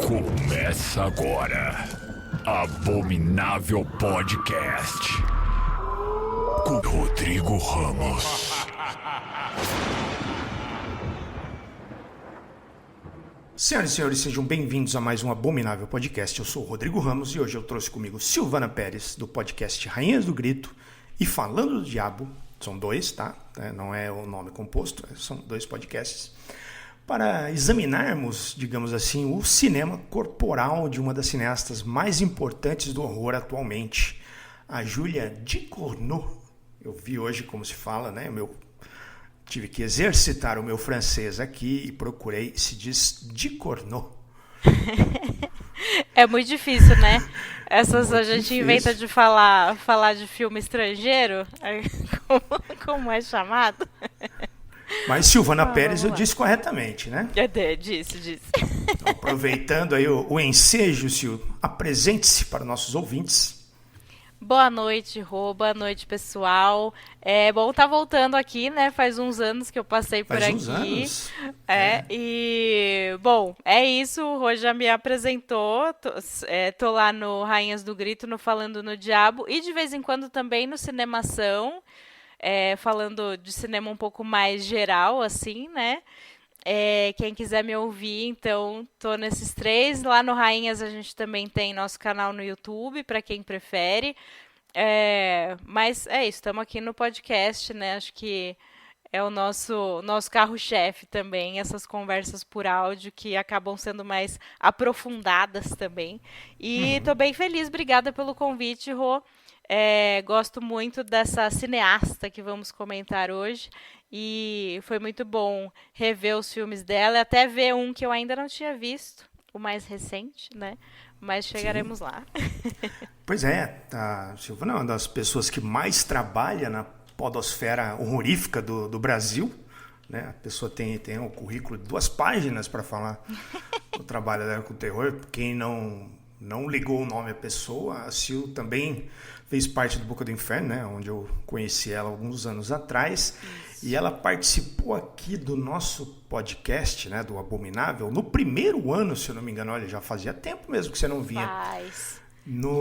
Começa agora, Abominável Podcast, com Rodrigo Ramos. Senhoras e senhores, sejam bem-vindos a mais um Abominável Podcast. Eu sou o Rodrigo Ramos e hoje eu trouxe comigo Silvana Pérez, do podcast Rainhas do Grito e Falando do Diabo. São dois, tá? Não é o nome composto, são dois podcasts. Para examinarmos, digamos assim, o cinema corporal de uma das cineastas mais importantes do horror atualmente, a Julia Ducournau. Eu vi hoje como se fala, né? Tive que exercitar o meu francês aqui e procurei, se diz Ducournau. É muito difícil, né? Essas Muito a gente difícil. inventa de falar de filme estrangeiro, como é chamado? Mas Silvana Pérez vamos eu lá. disse corretamente, né? Disse. Então, aproveitando aí o ensejo, Sil, apresente-se para nossos ouvintes. Boa noite, Rô, boa noite, pessoal. É bom estar voltando aqui, né? Faz uns anos que eu passei por Faz aqui. uns anos. E, bom, é isso, o Rô já me apresentou, tô lá no Rainhas do Grito, no Falando no Diabo, e de vez em quando também no Cinemação, falando de cinema um pouco mais geral, assim, né? Quem quiser me ouvir, então, tô nesses três. Lá no Rainhas a gente também tem nosso canal no YouTube, para quem prefere. Mas é isso, estamos aqui no podcast, né? Acho que é o nosso carro-chefe também, essas conversas por áudio que acabam sendo mais aprofundadas também. E tô bem feliz, obrigada pelo convite, Rô. Gosto muito dessa cineasta que vamos comentar hoje. E foi muito bom rever os filmes dela, até ver um que eu ainda não tinha visto, o mais recente, né? Mas chegaremos lá. Pois é, a Silvana é uma das pessoas que mais trabalha na podosfera horrorífica do Brasil. Né? A pessoa tem um currículo de 2 páginas para falar do trabalho dela com o terror. Quem não ligou o nome à pessoa, a Sil também fez parte do Boca do Inferno, né? Onde eu conheci ela alguns anos atrás. Isso. E ela participou aqui do nosso podcast, né, do Abominável, no primeiro ano, se eu não me engano. Olha, já fazia tempo mesmo que você não vinha. Faz. No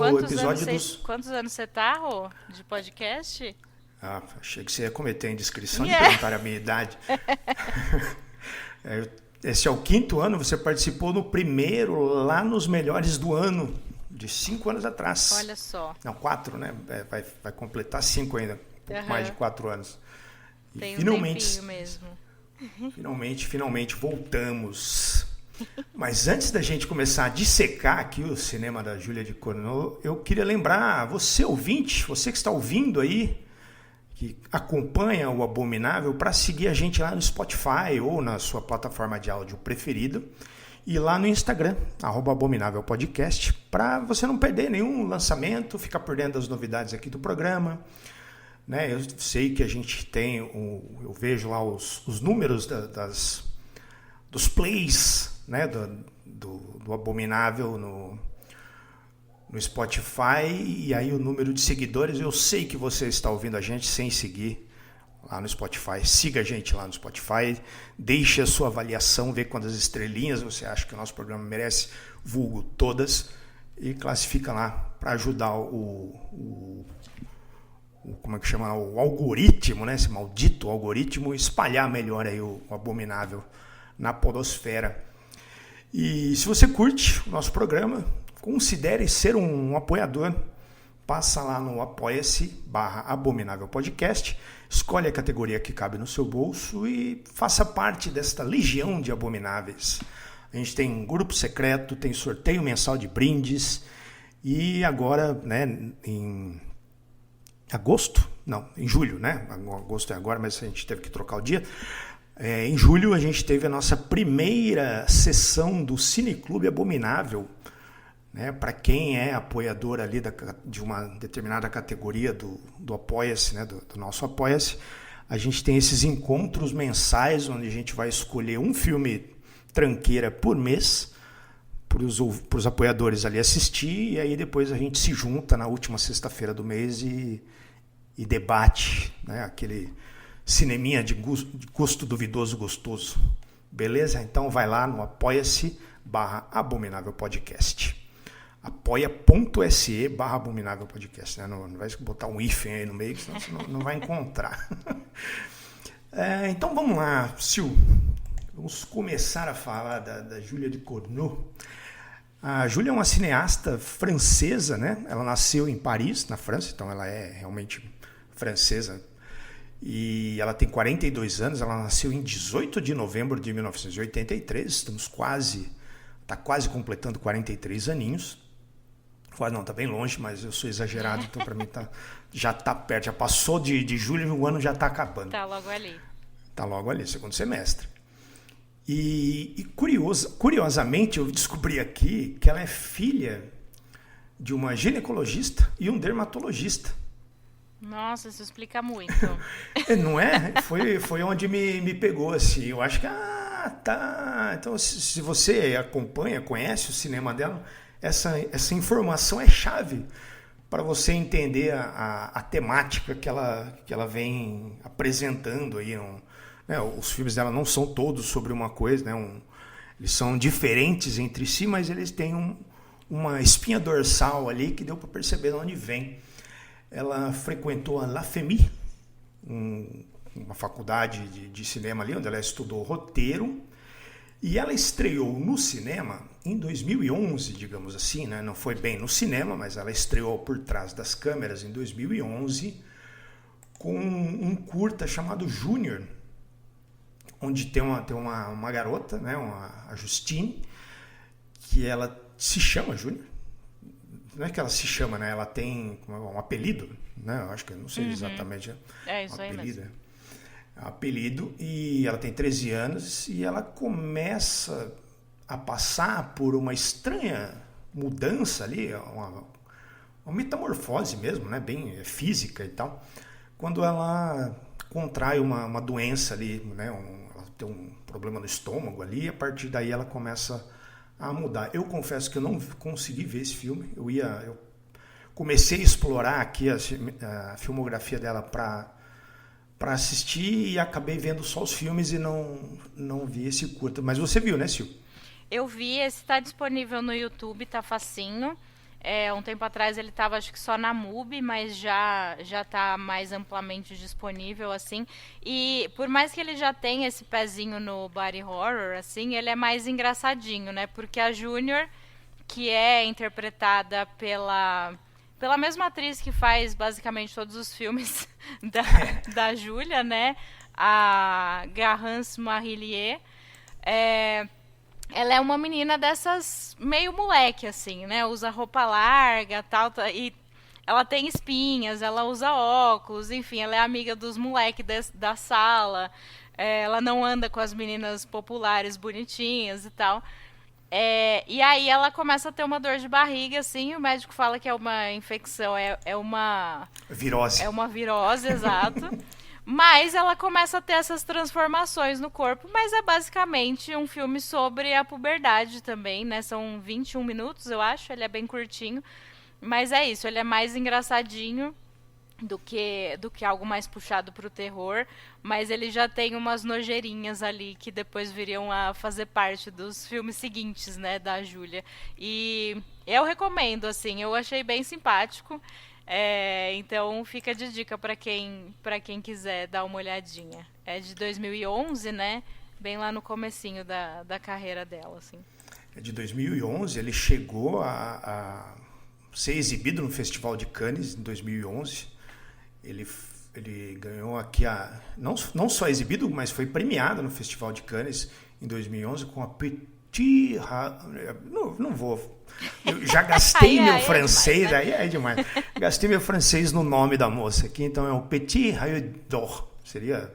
Quantos anos você tá, Rô, de podcast? Achei que você ia cometer a indiscrição de perguntar a minha idade. Esse é o 5º ano, você participou no primeiro, lá nos melhores do ano, de 5 anos atrás. Olha só. Não, 4, né? Vai completar 5 ainda, mais de 4 anos. E tem finalmente, tempinho mesmo. Finalmente voltamos. Mas antes da gente começar a dissecar aqui o cinema da Julia Ducournau, eu queria lembrar, você ouvinte, você que está ouvindo aí, que acompanha o Abominável, para seguir a gente lá no Spotify ou na sua plataforma de áudio preferida e lá no Instagram, @abominávelpodcast, para você não perder nenhum lançamento, ficar por dentro das novidades aqui do programa. Né? Eu sei que a gente tem, eu vejo lá os números dos plays, né? do Abominável no Spotify, e aí o número de seguidores. Eu sei que você está ouvindo a gente sem seguir lá no Spotify. Siga a gente lá no Spotify, deixe a sua avaliação, vê quantas estrelinhas você acha que o nosso programa merece, vulgo todas, e classifica lá para ajudar como é que chama? O algoritmo, né? Esse maldito algoritmo, espalhar melhor aí o Abominável na podosfera. E se você curte o nosso programa, considere ser um apoiador. Passa lá no apoia-se/Abominável Podcast, escolhe a categoria que cabe no seu bolso e faça parte desta legião de abomináveis. A gente tem grupo secreto, tem sorteio mensal de brindes, e agora, né, em julho, né? Agosto é agora, mas a gente teve que trocar o dia. Em julho a gente teve a nossa primeira sessão do Cineclube Abominável, né? Para quem é apoiador ali de uma determinada categoria do Apoia-se, né? do nosso Apoia-se, a gente tem esses encontros mensais onde a gente vai escolher um filme tranqueira por mês para os apoiadores ali assistir, e aí depois a gente se junta na última sexta-feira do mês e debate, né? Aquele cineminha de gosto duvidoso gostoso Beleza? Então vai lá no apoia-se/Abominável Podcast. apoia.se/Abominável Podcast. Né? Não vai botar um hífen aí no meio, senão você não vai encontrar. Então vamos lá, Sil. Vamos começar a falar da Julia Ducournau. A Julia é uma cineasta francesa, né? Ela nasceu em Paris, na França, então ela é realmente francesa. E ela tem 42 anos, ela nasceu em 18 de novembro de 1983, está quase completando 43 aninhos. Não, está bem longe, mas eu sou exagerado, então para mim já está perto, já passou de julho e o ano já está acabando. Está logo ali. Está logo ali, segundo semestre. E curiosamente, eu descobri aqui que ela é filha de uma ginecologista e um dermatologista. Nossa, isso explica muito. Não é? Foi onde me pegou, assim. Eu acho que, tá. Então, se você acompanha, conhece o cinema dela, essa informação é chave para você entender a temática que ela vem apresentando aí. Né, os filmes dela não são todos sobre uma coisa, né, eles são diferentes entre si, mas eles têm uma espinha dorsal ali que deu para perceber de onde vem. Ela frequentou a La Femi, uma faculdade de cinema ali, onde ela estudou roteiro, e ela estreou no cinema em 2011, digamos assim, né? Não foi bem no cinema, mas ela estreou por trás das câmeras em 2011 com um curta chamado Júnior, onde tem uma garota, né, a Justine, que ela se chama Júnior. Não é que ela se chama, né? Ela tem um apelido, né? Eu acho que eu não sei exatamente. É isso aí mesmo. Apelido, e ela tem 13 anos e ela começa a passar por uma estranha mudança ali, uma metamorfose mesmo, né? Bem física e tal, quando ela contrai uma doença ali, né? Ela tem um problema no estômago ali, e a partir daí ela começa a mudar. Eu confesso que eu não consegui ver esse filme. Eu comecei a explorar aqui a filmografia dela para assistir e acabei vendo só os filmes e não vi esse curta. Mas você viu, né, Sil? Eu vi, esse está disponível no YouTube, tá facinho. Um tempo atrás ele estava, acho que só na MUBI, mas já está mais amplamente disponível, assim. E por mais que ele já tenha esse pezinho no body horror, assim, ele é mais engraçadinho, né? Porque a Júnior, que é interpretada pela mesma atriz que faz basicamente todos os filmes da Julia, né? A Garance Marillier, ela é uma menina dessas meio moleque, assim, né? Usa roupa larga, tal, e ela tem espinhas, ela usa óculos, enfim, ela é amiga dos moleques da sala. Ela não anda com as meninas populares bonitinhas e tal. E aí ela começa a ter uma dor de barriga, assim, o médico fala que é uma infecção, é uma... Virose. É uma virose, exato. Mas ela começa a ter essas transformações no corpo, mas é basicamente um filme sobre a puberdade também, né? São 21 minutos, eu acho, ele é bem curtinho. Mas é isso, ele é mais engraçadinho do que algo mais puxado pro terror, mas ele já tem umas nojeirinhas ali que depois viriam a fazer parte dos filmes seguintes, né, da Júlia. E eu recomendo, assim, eu achei bem simpático. Então fica de dica para quem quiser dar uma olhadinha. É de 2011, né? Bem lá no comecinho da carreira dela, assim. É de 2011, ele chegou a ser exibido no Festival de Cannes em 2011. Ele ganhou aqui não só exibido, mas foi premiado no Festival de Cannes em 2011 com a Petit... Não vou... Eu já gastei meu francês, demais, né? Aí é demais. Gastei meu francês no nome da moça aqui, então é o Petit Rayon d'Or. Seria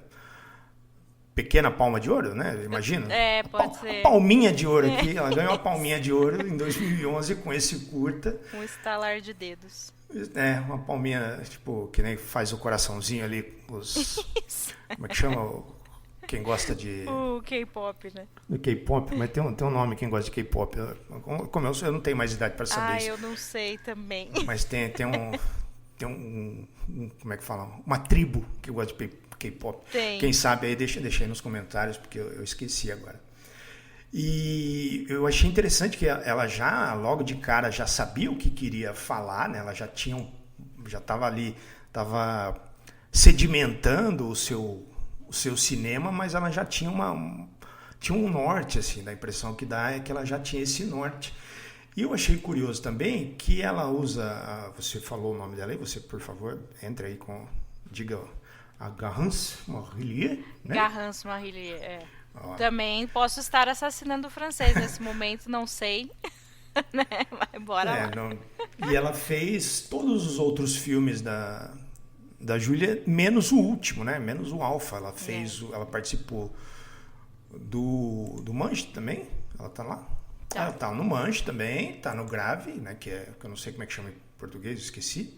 pequena palma de ouro, né? Imagina. Pode ser. Palminha de ouro aqui. Ela ganhou a palminha de ouro em 2011 com esse curta. Um estalar de dedos. Uma palminha, tipo, que nem faz o coraçãozinho ali. Como é que chama? Quem gosta de... O K-pop, né? Do K-pop, mas tem um nome quem gosta de K-pop. Como eu não tenho mais idade para saber isso. Eu não sei também. Mas tem um... Como é que fala? Uma tribo que gosta de K-pop. Tem. Quem sabe aí, deixa aí nos comentários, porque eu esqueci agora. E eu achei interessante que ela já, logo de cara, já sabia o que queria falar, né? Ela já estava ali, estava sedimentando o seu cinema, mas ela já tinha um norte, assim, da impressão que dá é que ela já tinha esse norte. E eu achei curioso também que ela usa, você falou o nome dela aí, você, por favor, entre aí diga a Garance Marillier, né? Garance Marillier, Ó. Também posso estar assassinando o francês nesse momento, não sei. Né? Mas bora lá. E ela fez todos os outros filmes da Júlia, menos o último, né? Menos o Alpha. Ela fez, ela participou do Manche também. Ela tá lá. Tá. Ela tá no Manche também, tá no Grave, né? Que eu não sei como é que chama em português, esqueci.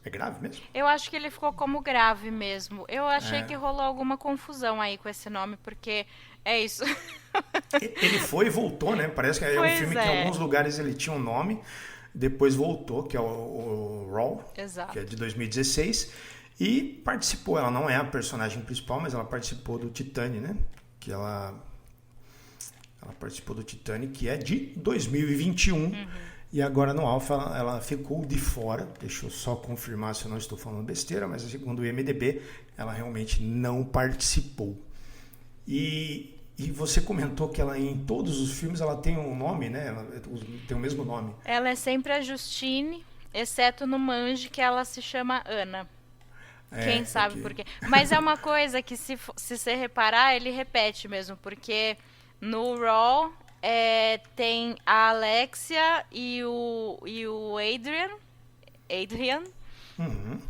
É Grave mesmo? Eu acho que ele ficou como Grave mesmo. Eu achei que rolou alguma confusão aí com esse nome, porque é isso. Ele foi e voltou, né? Parece que é um filme que em alguns lugares ele tinha um nome, depois voltou, que é o Raw, Exato. que é de 2016, e participou. Ela não é a personagem principal, mas ela participou do Titane, né? Que ela participou do Titane, que é de 2021. E agora no Alpha ela ficou de fora. Deixa eu só confirmar se eu não estou falando besteira, mas segundo o IMDb, ela realmente não participou. E você comentou que ela em todos os filmes ela tem um nome, né? Ela tem o mesmo nome. Ela é sempre a Justine, exceto no Mange, que ela se chama Ana. Quem sabe por quê. Mas é uma coisa que, se você reparar, ele repete mesmo, porque no Raw tem a Alexia e o Adrian.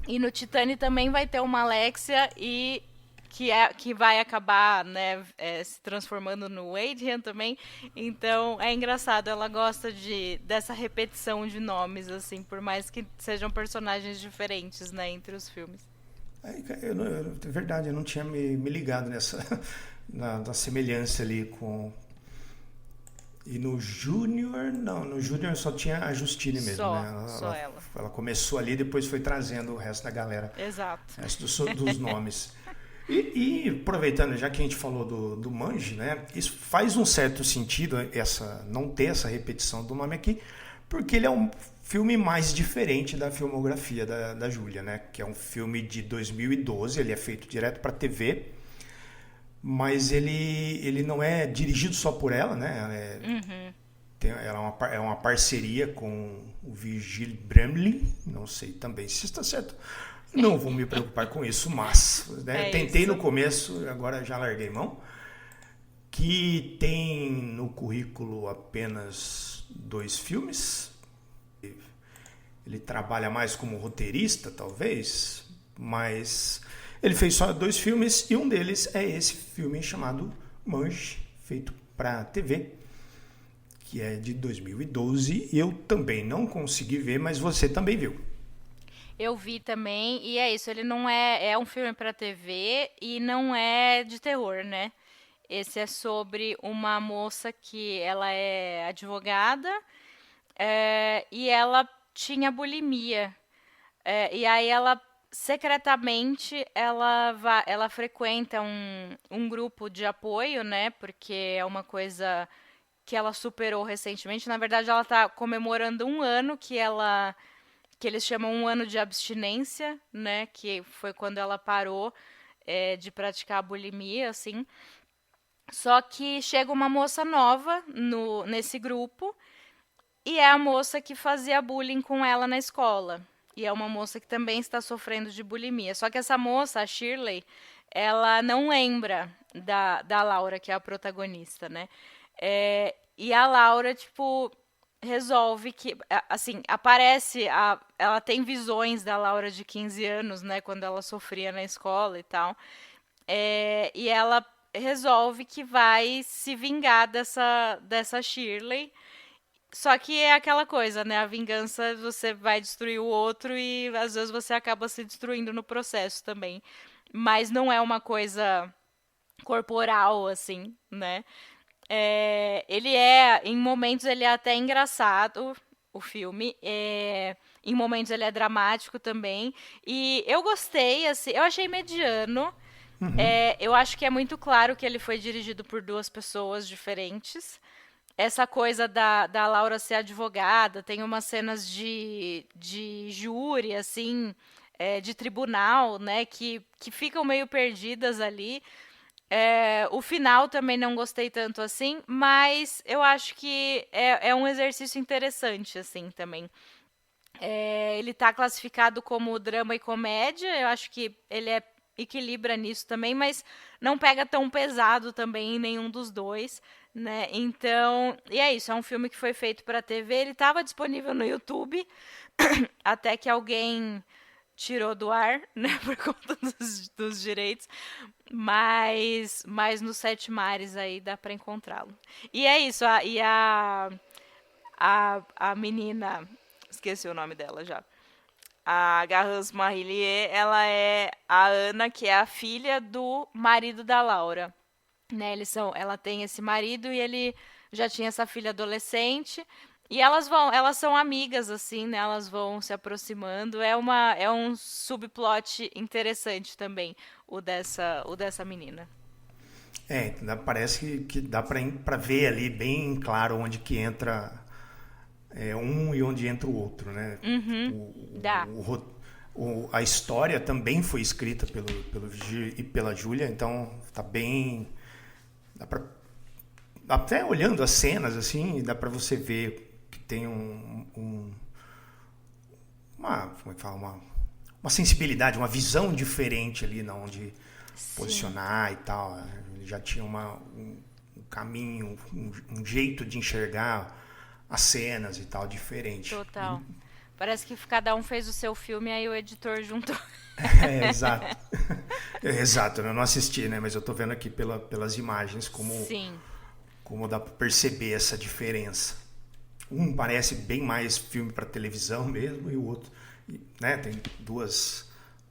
E no Titane também vai ter uma Alexia que vai acabar, né, se transformando no Adrian também. Então é engraçado, ela gosta dessa repetição de nomes, assim, por mais que sejam personagens diferentes, né, entre os filmes. É verdade, eu não tinha me ligado na semelhança ali com... E no Júnior, não, no Júnior só tinha a Justine mesmo, né? Só ela. Ela começou ali, depois foi trazendo o resto da galera. Exato. O resto dos nomes. E aproveitando, já que a gente falou do Mange, né? Isso faz um certo sentido, não ter essa repetição do nome aqui, porque ele é um filme mais diferente da filmografia da Júlia, né? Que é um filme de 2012, ele é feito direto para TV, mas ele não é dirigido só por ela, né? Ela é uma parceria com o Virgil Bramley, não sei também se está certo. Não vou me preocupar com isso, mas né, tentei isso no começo, agora já larguei mão. Que tem no currículo apenas 2 filmes. Ele trabalha mais como roteirista, talvez, mas ele fez só 2 filmes e um deles é esse filme chamado Mange, feito para TV, que é de 2012. Eu também não consegui ver, mas você também viu. Eu vi também, e é isso, ele não é um filme para TV e não é de terror, né? Esse é sobre uma moça que ela é advogada e ela tinha bulimia. E aí ela, secretamente, ela frequenta um grupo de apoio, né? Porque é uma coisa que ela superou recentemente. Na verdade, ela está comemorando um ano que eles chamam um ano de abstinência, né? Que foi quando ela parou de praticar a bulimia, assim. Só que chega uma moça nova nesse grupo e é a moça que fazia bullying com ela na escola. E é uma moça que também está sofrendo de bulimia. Só que essa moça, a Shirley, ela não lembra da Laura, que é a protagonista, né? E a Laura, tipo, resolve que, assim, ela tem visões da Laura de 15 anos, né, quando ela sofria na escola e tal, e ela resolve que vai se vingar dessa Shirley, só que é aquela coisa, né, a vingança, você vai destruir o outro e às vezes você acaba se destruindo no processo também, mas não é uma coisa corporal, assim, né. Em momentos ele é até engraçado, o filme, em momentos ele é dramático também, e eu gostei, assim, eu achei mediano, Eu acho que é muito claro que ele foi dirigido por duas pessoas diferentes. Essa coisa da Laura ser advogada, tem umas cenas de júri, assim, de tribunal, né, que ficam meio perdidas ali. O final também não gostei tanto assim, mas eu acho que é um exercício interessante, assim, também. Ele está classificado como drama e comédia, eu acho que ele equilibra nisso também, mas não pega tão pesado também em nenhum dos dois, né? Então, e é isso, é um filme que foi feito para TV, ele estava disponível no YouTube, até que alguém tirou do ar, né, por conta dos direitos, mas nos Sete Mares aí dá para encontrá-lo. E é isso, a menina, esqueci o nome dela já. A Garance Marillier, ela é a Ana, que é a filha do marido da Laura. Né, ela tem esse marido e ele já tinha essa filha adolescente. E elas são amigas, assim, né? Elas vão se aproximando. É um subplot interessante também, o dessa menina. Parece que dá para ver ali bem claro onde que entra um e onde entra o outro, né? Dá. A história também foi escrita pelo Gigi e pela Júlia, então tá bem... até olhando as cenas, assim, dá para você ver que tem como é que fala? Uma sensibilidade, uma visão diferente ali na onde posicionar e tal. Ele já tinha um caminho, um jeito de enxergar as cenas e tal, diferente. Total. Parece que cada um fez o seu filme, aí o editor juntou. Exato. Exato, eu não assisti, né? Mas eu tô vendo aqui pelas imagens como dá para perceber essa diferença. Um parece bem mais filme para televisão mesmo, e o outro, né? Tem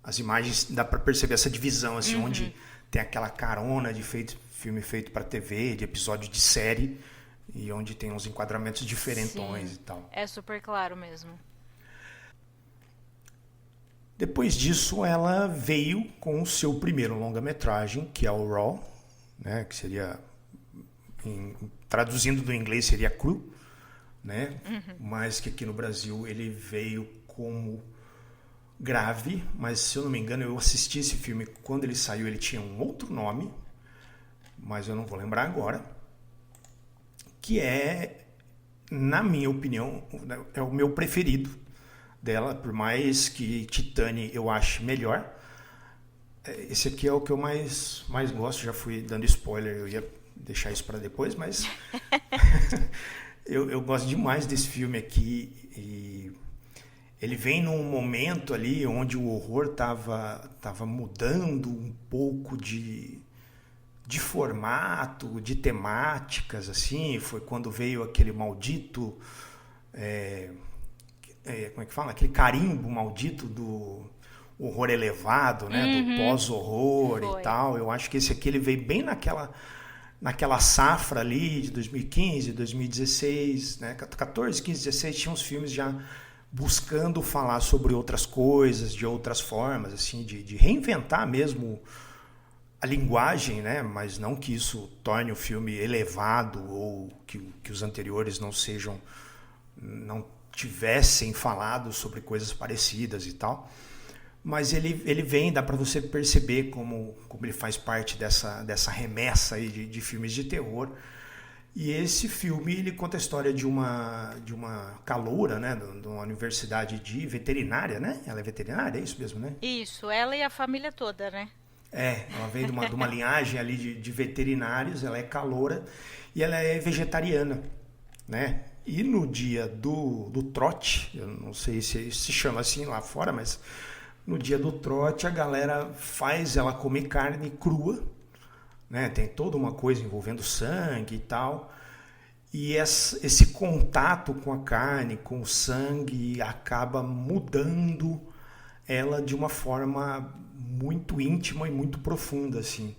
as imagens, dá para perceber essa divisão, assim, onde tem aquela carona de filme feito para TV, de episódio de série, e onde tem uns enquadramentos diferentões e tal. É super claro mesmo. Depois disso, ela veio com o seu primeiro longa-metragem, que é o Raw, né? Que seria, traduzindo do inglês, seria cru, né? Mas que aqui no Brasil ele veio como Grave, mas se eu não me engano eu assisti esse filme quando ele saiu, ele tinha um outro nome, mas eu não vou lembrar agora, que na minha opinião, é o meu preferido dela, por mais que Titane eu ache melhor. Esse aqui é o que eu mais gosto, já fui dando spoiler, eu ia deixar isso para depois, mas eu gosto demais desse filme aqui, e ele vem num momento ali onde o horror tava mudando um pouco de formato, de temáticas, assim. Foi quando veio aquele maldito, como é que fala? Aquele carimbo maldito do horror elevado, né? Do pós-horror e tal. Eu acho que esse aqui ele veio bem naquela safra ali de 2015, 2016, né? 14, 15, 16, tinha uns filmes já buscando falar sobre outras coisas, de outras formas, assim, de reinventar mesmo a linguagem, né? Mas não que isso torne o filme elevado ou que os anteriores não tivessem falado sobre coisas parecidas e tal. Mas ele vem, dá para você perceber como ele faz parte dessa remessa aí de filmes de terror. E esse filme ele conta a história de uma caloura, né, de uma universidade de veterinária, né? Ela é veterinária, é isso mesmo, né? Isso, ela e a família toda, né? Ela vem de uma linhagem ali de veterinários, ela é caloura e ela é vegetariana, né? E no dia do trote, eu não sei se chama assim lá fora, mas no dia do trote a galera faz ela comer carne crua, né? Tem toda uma coisa envolvendo sangue e tal. E esse contato com a carne, com o sangue, acaba mudando ela de uma forma muito íntima e muito profunda, assim.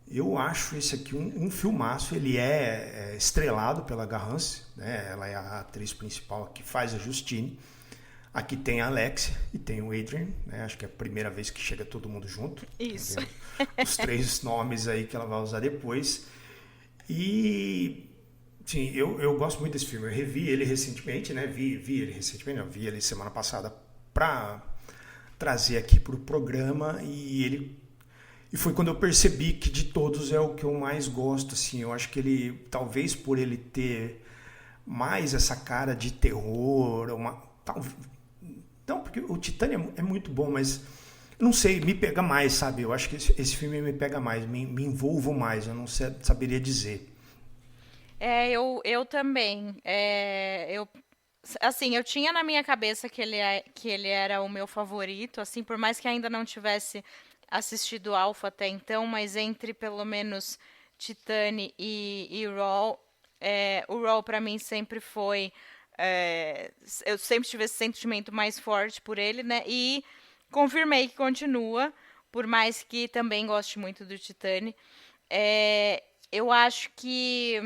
Eu acho esse aqui um filmaço. Ele é estrelado pela Garance, né? Ela é a atriz principal que faz a Justine. Aqui tem a Alexia e tem o Adrian, né? Acho que é a primeira vez que chega todo mundo junto. Isso. Os três nomes aí que ela vai usar depois. E sim, eu gosto muito desse filme. Eu revi ele recentemente, né? Vi ele recentemente, não, vi ele semana passada para trazer aqui para o programa e foi quando eu percebi que de todos é o que eu mais gosto, assim. Eu acho que ele, talvez por ele ter mais essa cara de terror, não, porque o Titânio é muito bom, mas não sei, me pega mais, sabe? Eu acho que esse filme me pega mais, me envolvo mais, eu não saberia dizer. Eu também. Assim, eu tinha na minha cabeça que ele era o meu favorito, assim, por mais que ainda não tivesse assistido Alpha até então, mas entre pelo menos Titane e Raw, o Raw pra mim sempre foi. Eu sempre tive esse sentimento mais forte por ele, né? E confirmei que continua, por mais que também goste muito do Titane. Eu acho que.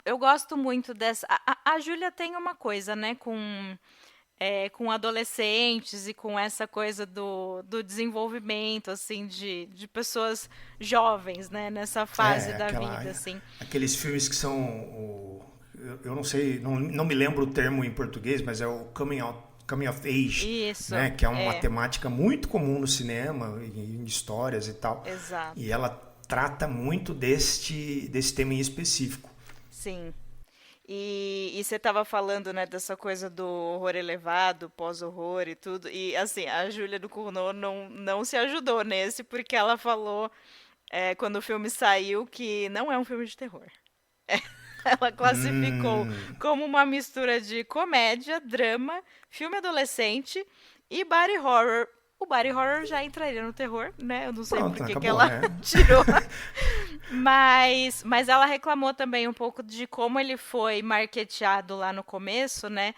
Eu gosto muito dessa. A Júlia tem uma coisa, né, com adolescentes e com essa coisa do desenvolvimento, assim, de pessoas jovens, né, nessa fase da vida, assim. Aqueles filmes que são. Eu não sei, não me lembro o termo em português, mas é o coming of age, Isso, né? Que é uma temática muito comum no cinema, em histórias e tal. Exato. E ela trata muito desse tema em específico. Sim. E você estava falando, né, dessa coisa do horror elevado, pós-horror e tudo. E, assim, a Júlia do Cournot não se ajudou nesse, porque ela falou, quando o filme saiu, que não é um filme de terror. Ela classificou como uma mistura de comédia, drama, filme adolescente e body horror. O body horror já entraria no terror, né? Eu não sei por que ela tirou. Mas ela reclamou também um pouco de como ele foi marketeado lá no começo, né?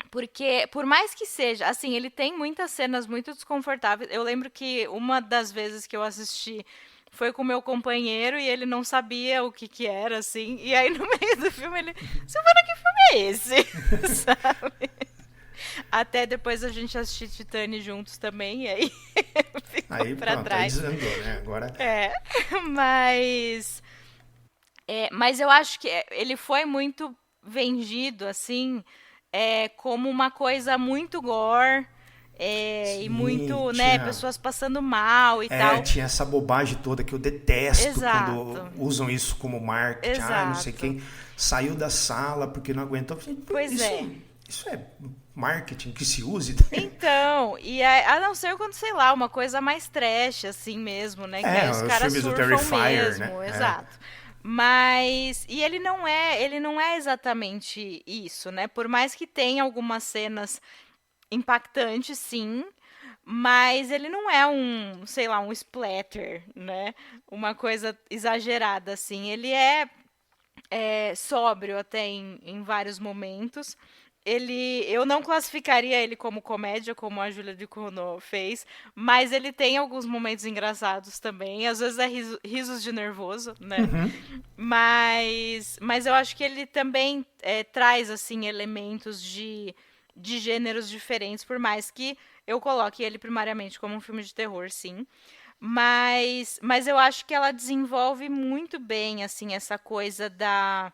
Porque, por mais que seja, assim, ele tem muitas cenas muito desconfortáveis. Eu lembro que uma das vezes que eu assisti foi com o meu companheiro e ele não sabia o que era, assim. E aí, no meio do filme, ele... Silvana, que filme é esse? Sabe? Até depois a gente assistir Titane juntos também, e aí ficou pra trás. Aí desandou, né? Agora... Mas eu acho que ele foi muito vendido, assim, como uma coisa muito gore... Sim, e muito, né, pessoas passando mal e tal. Tinha essa bobagem toda que eu detesto. Exato. Quando usam isso como marketing. Não sei quem saiu da sala porque não aguentou. Pois isso é marketing que se use. Então, e a não ser quando, sei lá, uma coisa mais trash, assim mesmo, né? Que os caras surfam mesmo, né? Exato. Mas, e ele não é exatamente isso, né? Por mais que tenha algumas cenas impactante, sim, mas ele não é sei lá, um splatter, né? Uma coisa exagerada, assim. Ele é sóbrio até em vários momentos. Eu não classificaria ele como comédia, como a Júlia de Cournot fez, mas ele tem alguns momentos engraçados também. Às vezes é risos de nervoso, né? Mas eu acho que ele também traz, assim, elementos de gêneros diferentes, por mais que eu coloque ele primariamente como um filme de terror, sim. Mas eu acho que ela desenvolve muito bem, assim, essa coisa da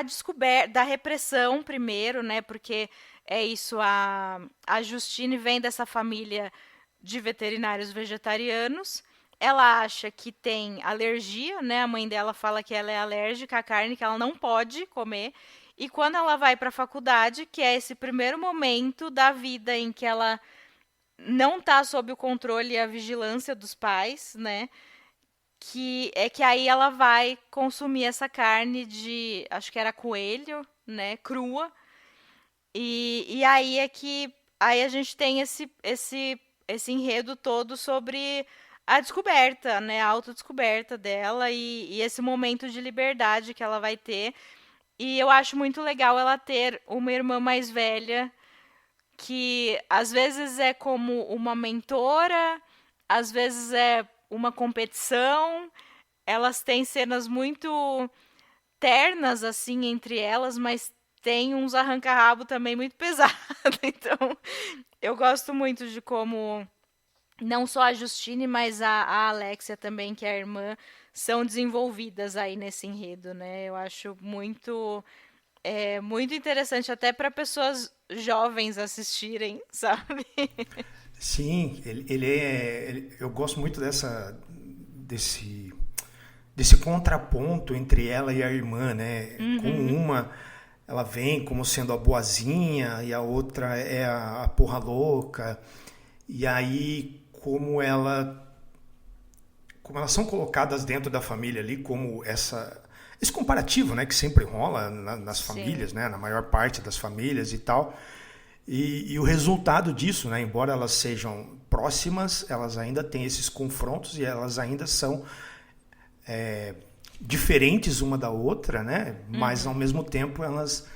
descoberta, da repressão primeiro, né? Porque é isso, a Justine vem dessa família de veterinários vegetarianos. Ela acha que tem alergia, né? A mãe dela fala que ela é alérgica à carne, que ela não pode comer. E quando ela vai para a faculdade, que é esse primeiro momento da vida em que ela não está sob o controle e a vigilância dos pais, né? Que aí ela vai consumir essa carne de, acho que era coelho, né? Crua. E aí aí a gente tem esse enredo todo sobre a descoberta, né? A autodescoberta dela e esse momento de liberdade que ela vai ter. E eu acho muito legal ela ter uma irmã mais velha que às vezes é como uma mentora, às vezes é uma competição. Elas têm cenas muito ternas assim entre elas, mas tem uns arranca-rabo também muito pesados. Então, eu gosto muito de como não só a Justine, mas a Alexia também, que é a irmã, são desenvolvidas aí nesse enredo, né? Eu acho muito interessante até para pessoas jovens assistirem, sabe? Sim, eu gosto muito desse contraponto entre ela e a irmã, né? Como uma, ela vem como sendo a boazinha e a outra é a porra louca. E aí, como elas são colocadas dentro da família ali, como esse comparativo, né? Que sempre rola nas famílias, né? Na maior parte das famílias e tal. E o resultado disso, né, embora elas sejam próximas, elas ainda têm esses confrontos e elas ainda são diferentes uma da outra, né? Mas ao mesmo tempo elas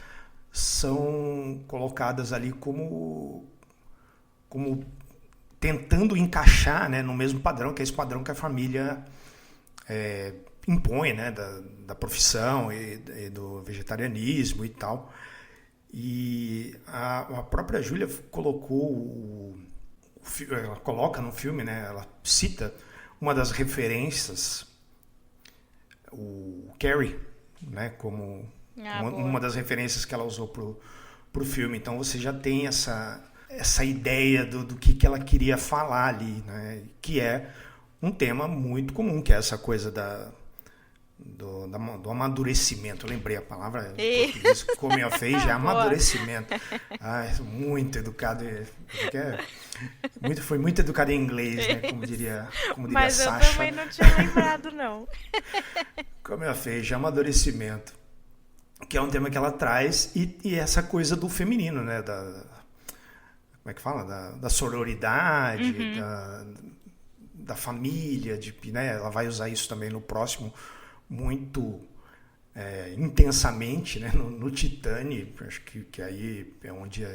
são colocadas ali como tentando encaixar, né, no mesmo padrão, que é esse padrão que a família impõe, né, da profissão e do vegetarianismo e tal. E a própria Júlia ela coloca no filme, né? Ela cita uma das referências, o Carrie, né? Como uma das referências que ela usou pro filme. Então você já tem essa ideia do que ela queria falar ali, né? Que é um tema muito comum, que é essa coisa do amadurecimento. Eu lembrei a palavra em português que ficou meio feia, já é amadurecimento. Muito educado. Foi muito educado em inglês, né? Como diria Mas Sasha. Eu também não tinha lembrado, não. Como eu fiz, amadurecimento. Que é um tema que ela traz, e essa coisa do feminino, né? Como é que fala? Da sororidade, da família, né? Ela vai usar isso também no próximo muito intensamente, né? No Titane, acho que aí é onde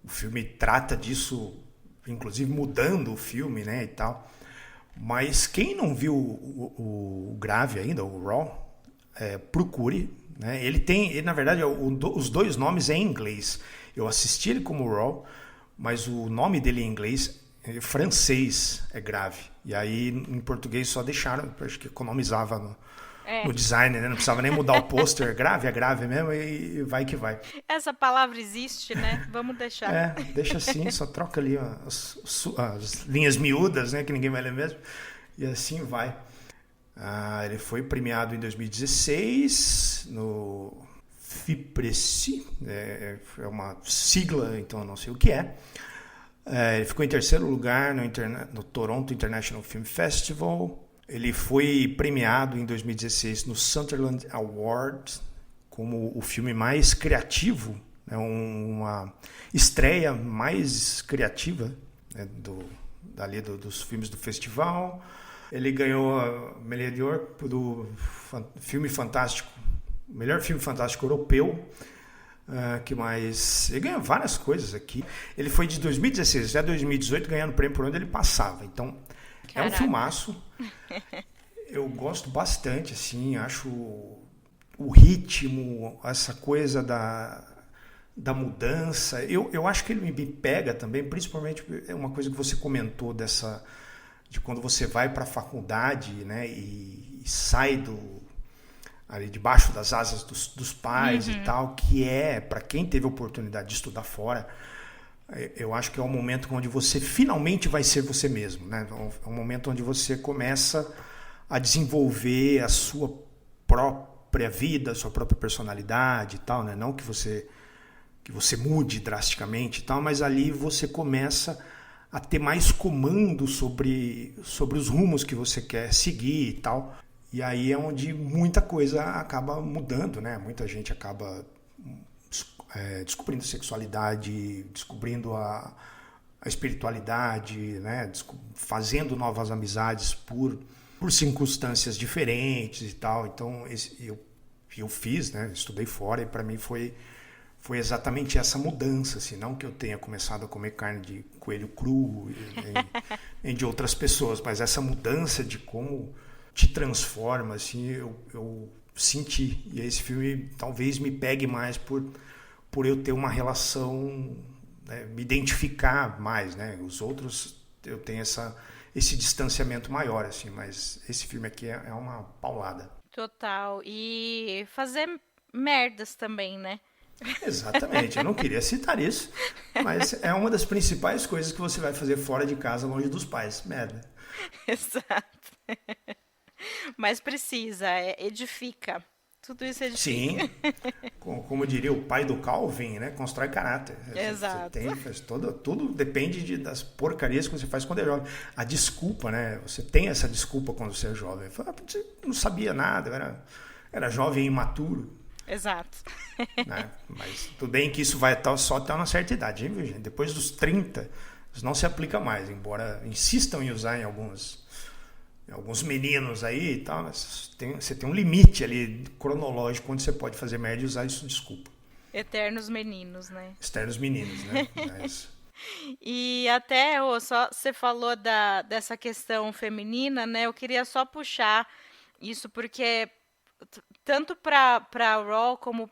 o filme trata disso, inclusive mudando o filme, né, e tal. Mas quem não viu o Grave ainda, o Raw, procure, né? Ele na verdade, os dois nomes é em inglês. Eu assisti ele como Raw, mas o nome dele em inglês, francês, é Grave. E aí em português só deixaram, acho que economizava no design, né? Não precisava nem mudar o pôster, é grave mesmo, e vai que vai. Essa palavra existe, né? Vamos deixar. Deixa assim, só troca ali as linhas miúdas, né? Que ninguém vai ler mesmo. E assim vai. Ele foi premiado em 2016 no FIPRECI, é uma sigla, então eu não sei o que é. Ele ficou em terceiro lugar no Toronto International Film Festival. Ele foi premiado em 2016 no Sutherland Award como o filme mais criativo, né, uma estreia mais criativa, né, dos filmes do festival. Ele ganhou a Médaille d'Or do filme fantástico, melhor filme fantástico europeu. Que mais? Ele ganhou várias coisas aqui. Ele foi de 2016 até 2018 ganhando prêmio por onde ele passava. Então, Caraca. É um filmaço. Eu gosto bastante, assim, acho o ritmo, essa coisa da mudança. Eu acho que ele me pega também, principalmente é uma coisa que você comentou de quando você vai para a faculdade, né, e sai ali debaixo das asas dos pais e tal, que para quem teve a oportunidade de estudar fora, eu acho que é um momento onde você finalmente vai ser você mesmo, né? É um momento onde você começa a desenvolver a sua própria vida, a sua própria personalidade e tal, né? Não que você mude drasticamente e tal, mas ali você começa a ter mais comando sobre os rumos que você quer seguir e tal. E aí é onde muita coisa acaba mudando, né? Muita gente acaba descobrindo sexualidade, descobrindo a espiritualidade, né? Fazendo novas amizades por circunstâncias diferentes e tal. Então eu fiz, né? Estudei fora e para mim foi exatamente essa mudança, assim, não que eu tenha começado a comer carne de coelho cru e de outras pessoas, mas essa mudança de como te transforma, assim, eu sentir. E esse filme talvez me pegue mais por eu ter uma relação, né, me identificar mais, né? Os outros eu tenho esse distanciamento maior, assim, mas esse filme aqui é uma paulada. Total. E fazer merdas também, né? Exatamente, eu não queria citar isso, mas é uma das principais coisas que você vai fazer fora de casa, longe dos pais. Merda. Exato. Mas precisa, edifica. Tudo isso edifica. Sim, como diria o pai do Calvin, né? Constrói caráter. Exato. Tudo depende das porcarias que você faz quando é jovem. A desculpa, né? Você tem essa desculpa quando você é jovem. Você não sabia nada, era jovem e imaturo. Exato. Né? Mas tudo bem que isso vai só até uma certa idade, hein, gente? Depois dos 30, isso não se aplica mais, embora insistam em usar em alguns meninos aí e tal, mas você tem um limite ali cronológico onde você pode fazer merda e usar isso de desculpa. Eternos meninos, né? Externos meninos, né? Mas... E até, só você falou dessa questão feminina, né? Eu queria só puxar isso porque tanto para Raw como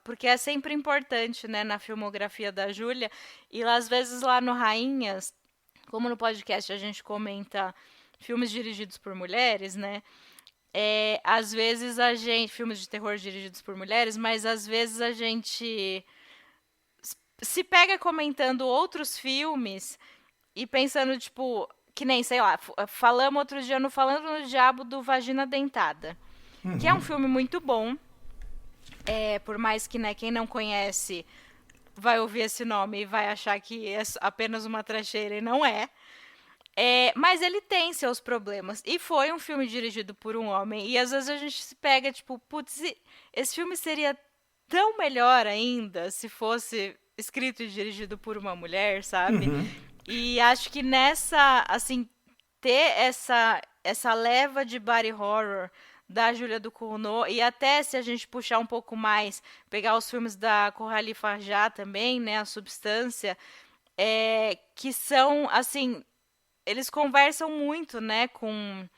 porque é sempre importante, né, na filmografia da Júlia, e às vezes lá no Rainhas, como no podcast a gente comenta filmes dirigidos por mulheres, né? Às vezes filmes de terror dirigidos por mulheres, mas às vezes a gente se pega comentando outros filmes e pensando, tipo, que nem, sei lá, falamos outro dia Falando no Diabo do Vagina Dentada, que é um filme muito bom, por mais que, né, quem não conhece vai ouvir esse nome e vai achar que é apenas uma trecheira, e não é. Mas ele tem seus problemas. E foi um filme dirigido por um homem. E às vezes a gente se pega, tipo, putz, esse filme seria tão melhor ainda se fosse escrito e dirigido por uma mulher, sabe? E acho que nessa, assim, ter essa leva de body horror da Júlia Ducournau, e até se a gente puxar um pouco mais, pegar os filmes da Coralie Farjat também, né, A Substância, que são, assim, eles conversam muito, né, com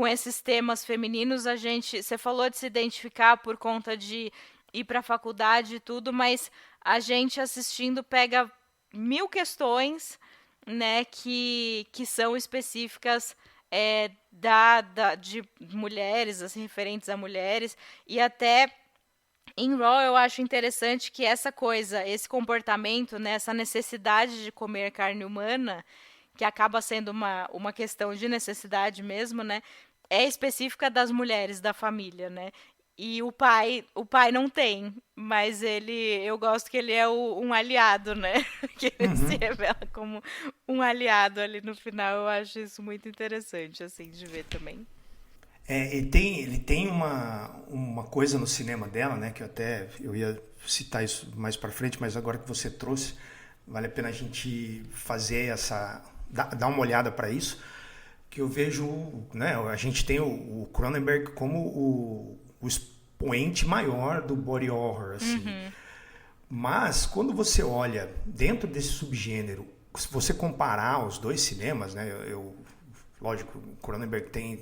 esses temas femininos. Você falou de se identificar por conta de ir para a faculdade e tudo, mas a gente assistindo pega 1000 questões, né, que são específicas de mulheres, assim, referentes a mulheres, e até em Raw eu acho interessante que essa coisa, esse comportamento, né, essa necessidade de comer carne humana, que acaba sendo uma questão de necessidade mesmo, né, é específica das mulheres da família, né? E o pai não tem, mas eu gosto que ele é um aliado, né? Que ele se revela como um aliado ali no final. Eu acho isso muito interessante, assim, de ver também. Ele tem uma coisa no cinema dela, né? Que eu ia citar isso mais pra frente, mas agora que você trouxe, vale a pena a gente fazer dar uma olhada para isso, que eu vejo, né? A gente tem o Cronenberg como o expoente maior do body horror, assim. Mas quando você olha dentro desse subgênero, se você comparar os dois cinemas, né? Lógico, o Cronenberg tem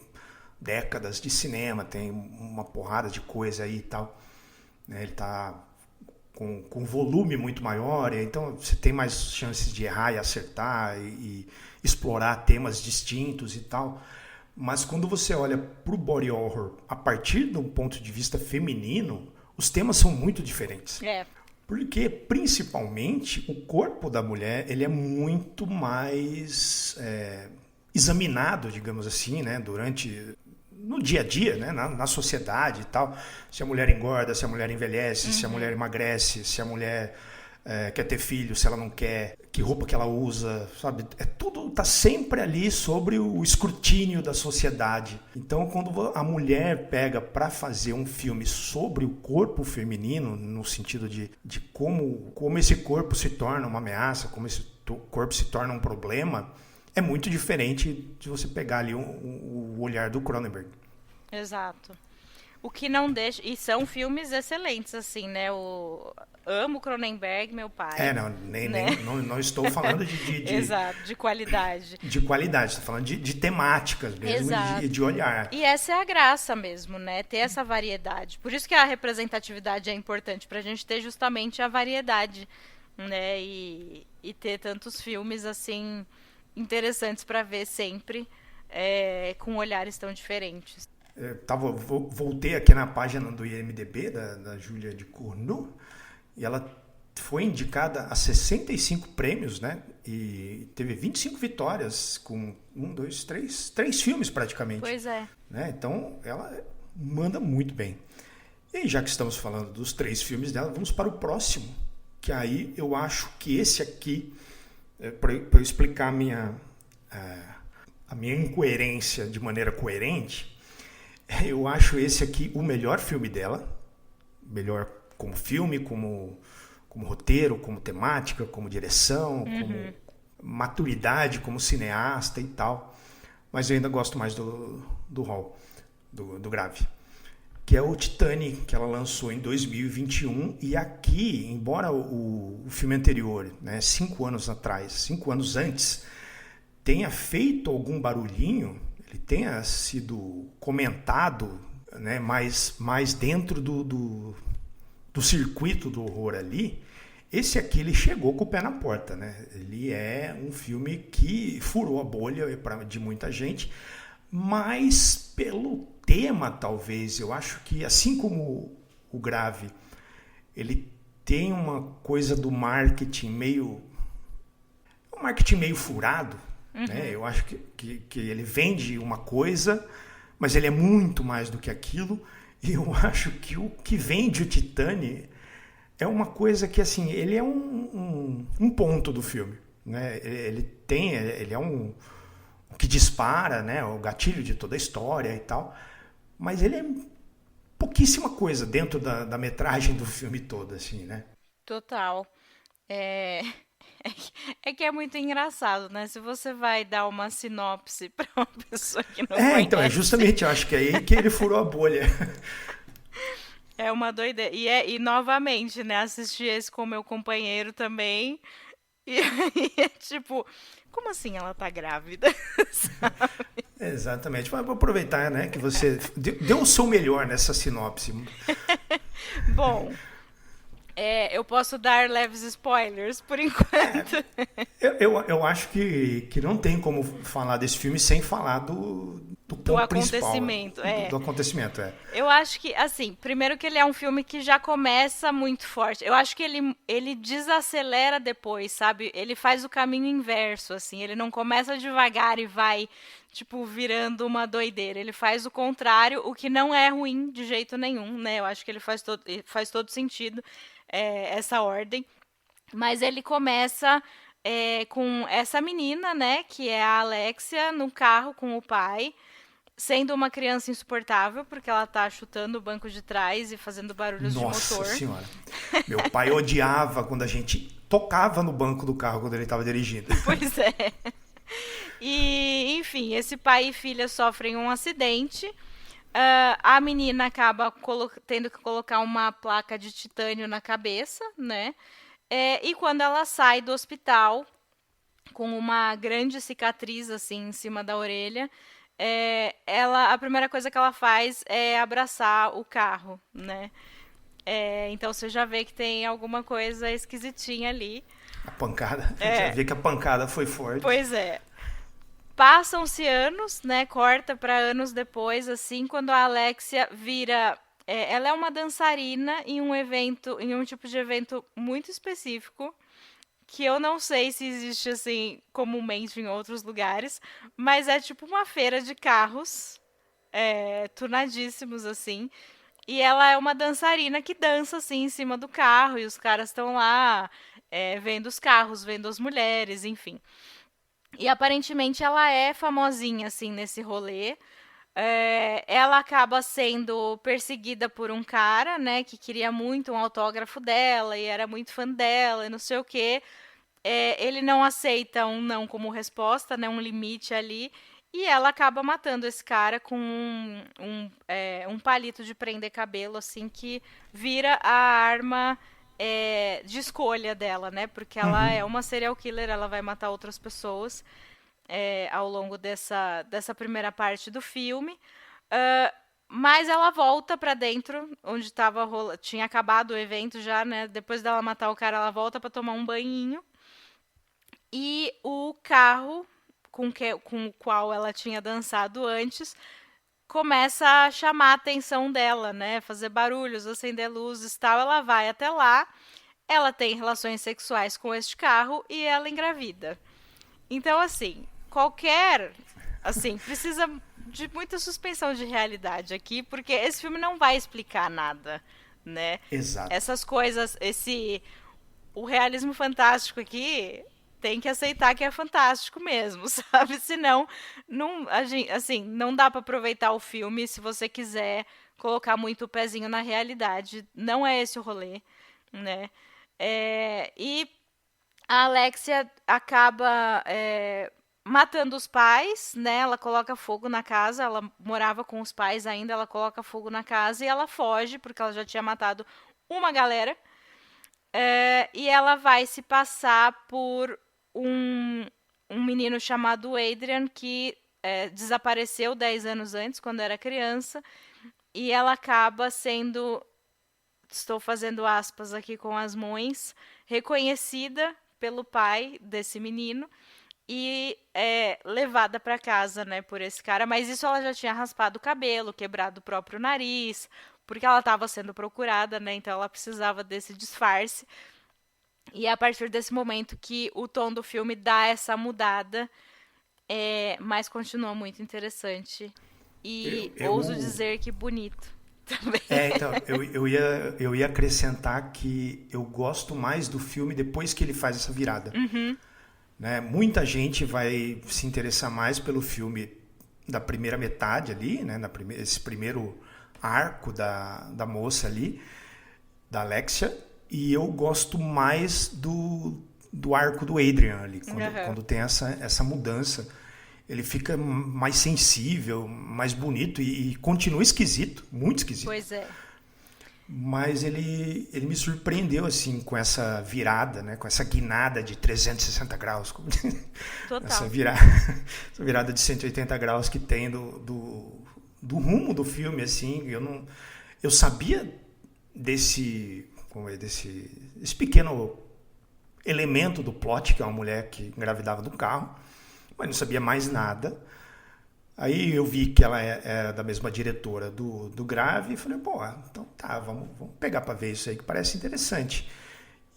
décadas de cinema, tem uma porrada de coisa aí e tal, né? Ele tá com volume muito maior, então você tem mais chances de errar e acertar e explorar temas distintos e tal. Mas quando você olha pro body horror a partir do ponto de vista feminino, os temas são muito diferentes. Porque, principalmente, o corpo da mulher ele é muito mais examinado, digamos assim, né, no dia a dia, né, na sociedade e tal. Se a mulher engorda, se a mulher envelhece, se a mulher emagrece, se a mulher quer ter filho, se ela não quer, que roupa que ela usa, sabe? Tudo tá sempre ali sobre o escrutínio da sociedade. Então, quando a mulher pega para fazer um filme sobre o corpo feminino, no sentido de como esse corpo se torna uma ameaça, como esse corpo se torna um problema, é muito diferente de você pegar ali o olhar do Cronenberg. Exato. O que não deixa... E são filmes excelentes, assim, né? Amo Cronenberg, meu pai. Não estou falando Exato, de qualidade. De qualidade, estou falando de temáticas mesmo, de olhar. E essa é a graça mesmo, né? Ter essa variedade. Por isso que a representatividade é importante, pra gente ter justamente a variedade, né? E ter tantos filmes, assim, interessantes pra ver sempre, com olhares tão diferentes. Voltei aqui na página do IMDb, da Júlia de Cournot, e ela foi indicada a 65 prêmios, né? E teve 25 vitórias com três filmes praticamente. Pois é. Né? Então, ela manda muito bem. E aí, já que estamos falando dos 3 filmes dela, vamos para o próximo. Que aí eu acho que esse aqui, para eu explicar a minha incoerência de maneira coerente, eu acho esse aqui o melhor filme dela. Melhor como filme, como roteiro, como temática, como direção, como maturidade, como cineasta e tal. Mas eu ainda gosto mais do Hall, do Grave. Que é o Titane, que ela lançou em 2021. E aqui, embora o filme anterior, né, 5 anos antes, tenha feito algum barulhinho, ele tenha sido comentado, né, mais dentro do circuito do horror ali, esse aqui ele chegou com o pé na porta, né? Ele é um filme que furou a bolha de muita gente, mas pelo tema, talvez, eu acho que, assim como o Grave, ele tem uma coisa do marketing meio furado, né? Eu acho que ele vende uma coisa, mas ele é muito mais do que aquilo. E eu acho que o que vende o Titane é uma coisa que, assim, ele é um ponto do filme, né? Ele é o que dispara, né, o gatilho de toda a história e tal, mas ele é pouquíssima coisa dentro da metragem do filme todo, assim, né? Total. É que é muito engraçado, né? Se você vai dar uma sinopse pra uma pessoa que não conhece... Então, justamente, eu acho que é aí que ele furou a bolha. É uma doideira. E novamente, né? Assisti esse com o meu companheiro também. E aí é tipo... Como assim ela tá grávida? Sabe? Exatamente. Mas vou aproveitar, né? Que você deu o seu melhor nessa sinopse. Bom... eu posso dar leves spoilers por enquanto. Eu acho que não tem como falar desse filme sem falar do ponto acontecimento. Principal. Do acontecimento, Eu acho que, assim, primeiro que ele é um filme que já começa muito forte. Eu acho que ele desacelera depois, sabe? Ele faz o caminho inverso, assim. Ele não começa devagar e vai, tipo, virando uma doideira. Ele faz o contrário, o que não é ruim de jeito nenhum, né? Eu acho que ele faz todo sentido. Essa ordem, mas ele começa com essa menina, né, que é a Alexia, no carro com o pai, sendo uma criança insuportável, porque ela tá chutando o banco de trás e fazendo barulhos de motor. Nossa senhora, meu pai odiava quando a gente tocava no banco do carro quando ele estava dirigindo. Pois é. E, enfim, esse pai e filha sofrem um acidente. A menina acaba tendo que colocar uma placa de titânio na cabeça, né? E quando ela sai do hospital com uma grande cicatriz assim em cima da orelha, a primeira coisa que ela faz é abraçar o carro, né? Então você já vê que tem alguma coisa esquisitinha ali. A pancada, já vê que a pancada foi forte. Pois é. Passam-se anos, né? Corta para anos depois, assim, quando a Alexia vira... ela é uma dançarina em um tipo de evento muito específico, que eu não sei se existe, assim, comumente em outros lugares, mas é tipo uma feira de carros, tunadíssimos, assim, e ela é uma dançarina que dança, assim, em cima do carro, e os caras estão lá vendo os carros, vendo as mulheres, enfim... E aparentemente ela é famosinha, assim, nesse rolê. Ela acaba sendo perseguida por um cara, né, que queria muito um autógrafo dela e era muito fã dela e não sei o quê. Ele não aceita um não como resposta, né, um limite ali. E ela acaba matando esse cara com um palito de prender cabelo, assim, que vira a arma de escolha dela, né? Porque ela é uma serial killer, ela vai matar outras pessoas ao longo dessa primeira parte do filme. Mas ela volta pra dentro, onde tinha acabado o evento já, né? Depois dela matar o cara, ela volta pra tomar um banhinho. E o carro com o qual ela tinha dançado antes começa a chamar a atenção dela, né? Fazer barulhos, acender luzes e tal. Ela vai até lá, ela tem relações sexuais com este carro e ela engravida. Então, assim, precisa de muita suspensão de realidade aqui, porque esse filme não vai explicar nada, né? Exato. Essas coisas, o realismo fantástico aqui tem que aceitar que é fantástico mesmo, sabe? Senão, não dá para aproveitar o filme se você quiser colocar muito o pezinho na realidade. Não é esse o rolê, né? E a Alexia acaba matando os pais, né? Ela coloca fogo na casa, ela morava com os pais ainda, ela coloca fogo na casa e ela foge, porque ela já tinha matado uma galera. E ela vai se passar por um menino chamado Adrian, que desapareceu 10 anos antes, quando era criança, e ela acaba sendo, estou fazendo aspas aqui com as mãos, reconhecida pelo pai desse menino e levada para casa, né, por esse cara. Mas isso ela já tinha raspado o cabelo, quebrado o próprio nariz, porque ela estava sendo procurada, né, então ela precisava desse disfarce. E é a partir desse momento que o tom do filme dá essa mudada, mas continua muito interessante. E ouso dizer que bonito também. Então, eu ia acrescentar que eu gosto mais do filme depois que ele faz essa virada. Né? Muita gente vai se interessar mais pelo filme da primeira metade ali, né? Esse primeiro arco da moça ali, da Alexia, e eu gosto mais do arco do Adrian ali, quando tem essa mudança. Ele fica mais sensível, mais bonito e continua esquisito, muito esquisito. Pois é. Mas ele me surpreendeu assim com essa virada, né, com essa guinada de 360 graus. Total. Essa virada de 180 graus que tem do rumo do filme, assim. Eu sabia desse pequeno elemento do plot, que é uma mulher que engravidava do carro, mas não sabia mais nada. Aí eu vi que ela era da mesma diretora do Grave e falei, então tá, vamos pegar para ver isso aí que parece interessante.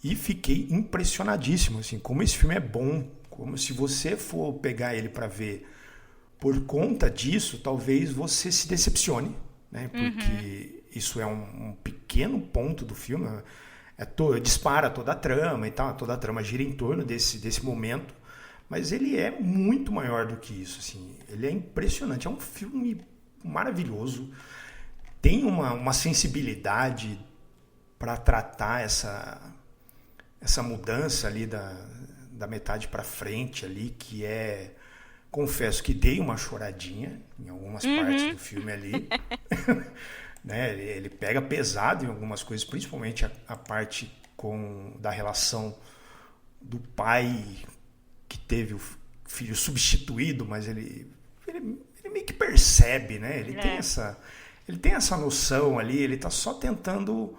E fiquei impressionadíssimo, assim, como esse filme é bom, como se você for pegar ele para ver por conta disso, talvez você se decepcione, né? Porque isso é um pequeno ponto do filme, dispara toda a trama e tal, toda a trama gira em torno desse momento, mas ele é muito maior do que isso, assim. Ele é impressionante, é um filme maravilhoso, tem uma sensibilidade para tratar essa mudança ali da metade para frente ali, que confesso que dei uma choradinha em algumas partes do filme ali. Né? Ele pega pesado em algumas coisas, principalmente a parte da relação do pai que teve o filho substituído, mas ele meio que percebe, né? Ele tem essa noção ali, ele está só tentando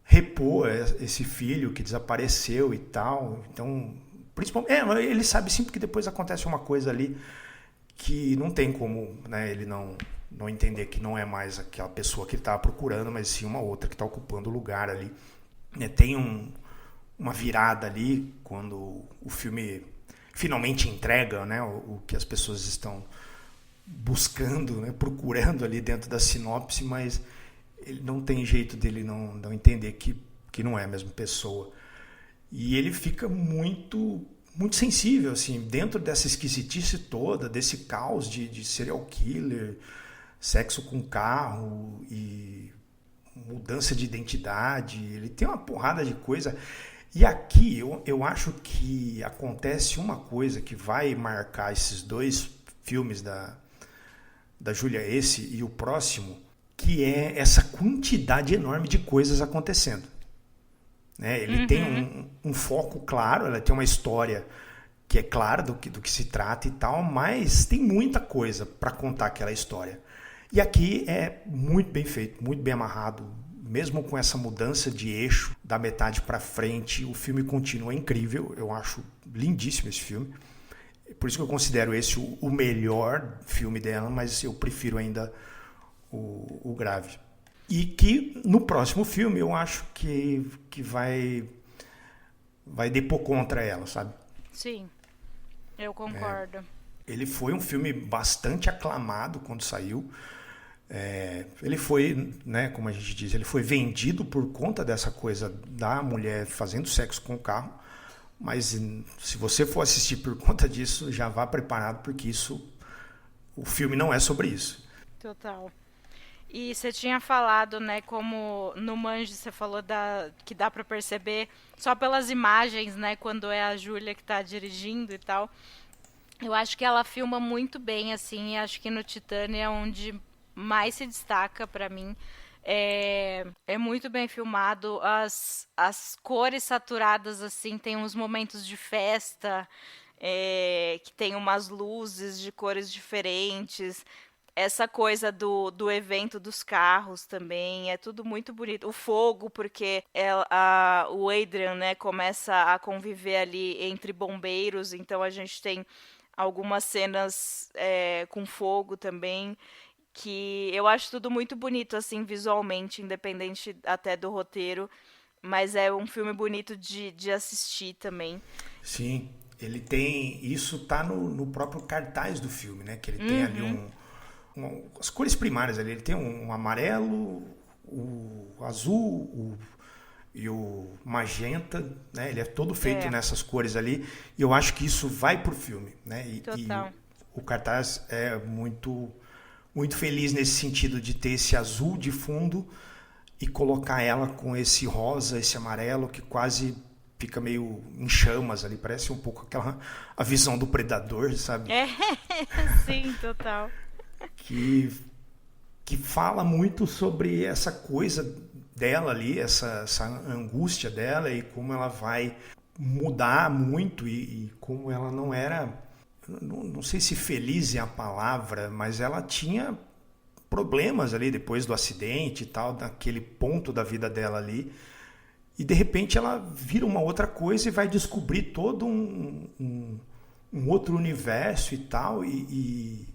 repor esse filho que desapareceu e tal. Então, principalmente, ele sabe sempre que depois acontece uma coisa ali que não tem como, né, ele não entender que não é mais aquela pessoa que ele estava procurando, mas sim uma outra que está ocupando o lugar ali. Tem uma virada ali quando o filme finalmente entrega, né, o que as pessoas estão buscando, né, procurando ali dentro da sinopse, mas ele não tem jeito dele não entender que não é a mesma pessoa. E ele fica muito, muito sensível, assim, dentro dessa esquisitice toda, desse caos de serial killer, sexo com carro e mudança de identidade. Ele tem uma porrada de coisa. E aqui eu acho que acontece uma coisa que vai marcar esses dois filmes da Júlia, esse e o próximo, que é essa quantidade enorme de coisas acontecendo. Né? Ele tem um foco claro, ela tem uma história que é clara do que se trata e tal, mas tem muita coisa para contar aquela história. E aqui é muito bem feito, muito bem amarrado, mesmo com essa mudança de eixo da metade para frente, o filme continua incrível. Eu acho lindíssimo esse filme. Por isso que eu considero esse o melhor filme dela, mas eu prefiro ainda o Grave. E que no próximo filme eu acho que vai depor contra ela, sabe? Sim, eu concordo. Ele foi um filme bastante aclamado quando saiu. Ele foi, né, como a gente diz, ele foi vendido por conta dessa coisa da mulher fazendo sexo com o carro. Mas se você for assistir por conta disso, já vá preparado, porque o filme não é sobre isso. Total. E você tinha falado, né, como no Manji você falou que dá pra perceber só pelas imagens, né, quando é a Júlia que tá dirigindo e tal. Eu acho que ela filma muito bem, assim, e acho que no Titânia é onde mais se destaca pra mim. É muito bem filmado, as cores saturadas, assim, tem uns momentos de festa, que tem umas luzes de cores diferentes. Essa coisa do evento dos carros também, é tudo muito bonito. O fogo, porque o Adrian, né, começa a conviver ali entre bombeiros, então a gente tem algumas cenas com fogo também, que eu acho tudo muito bonito, assim, visualmente, independente até do roteiro, mas é um filme bonito de assistir também. Sim, ele tem... Isso tá no próprio cartaz do filme, né? Que ele tem ali as cores primárias ali. Ele tem um amarelo, o azul, e o magenta, né? Ele é todo feito nessas cores ali. E eu acho que isso vai pro filme, né? E o cartaz é muito feliz nesse sentido de ter esse azul de fundo e colocar ela com esse rosa, esse amarelo que quase fica meio em chamas ali. Parece um pouco a visão do Predador, sabe? Sim, total. Que fala muito sobre essa coisa dela ali, essa angústia dela e como ela vai mudar muito e como ela não era... Não sei se feliz é a palavra, mas ela tinha problemas ali depois do acidente e tal, naquele ponto da vida dela ali. E de repente ela vira uma outra coisa e vai descobrir todo um outro universo e tal. E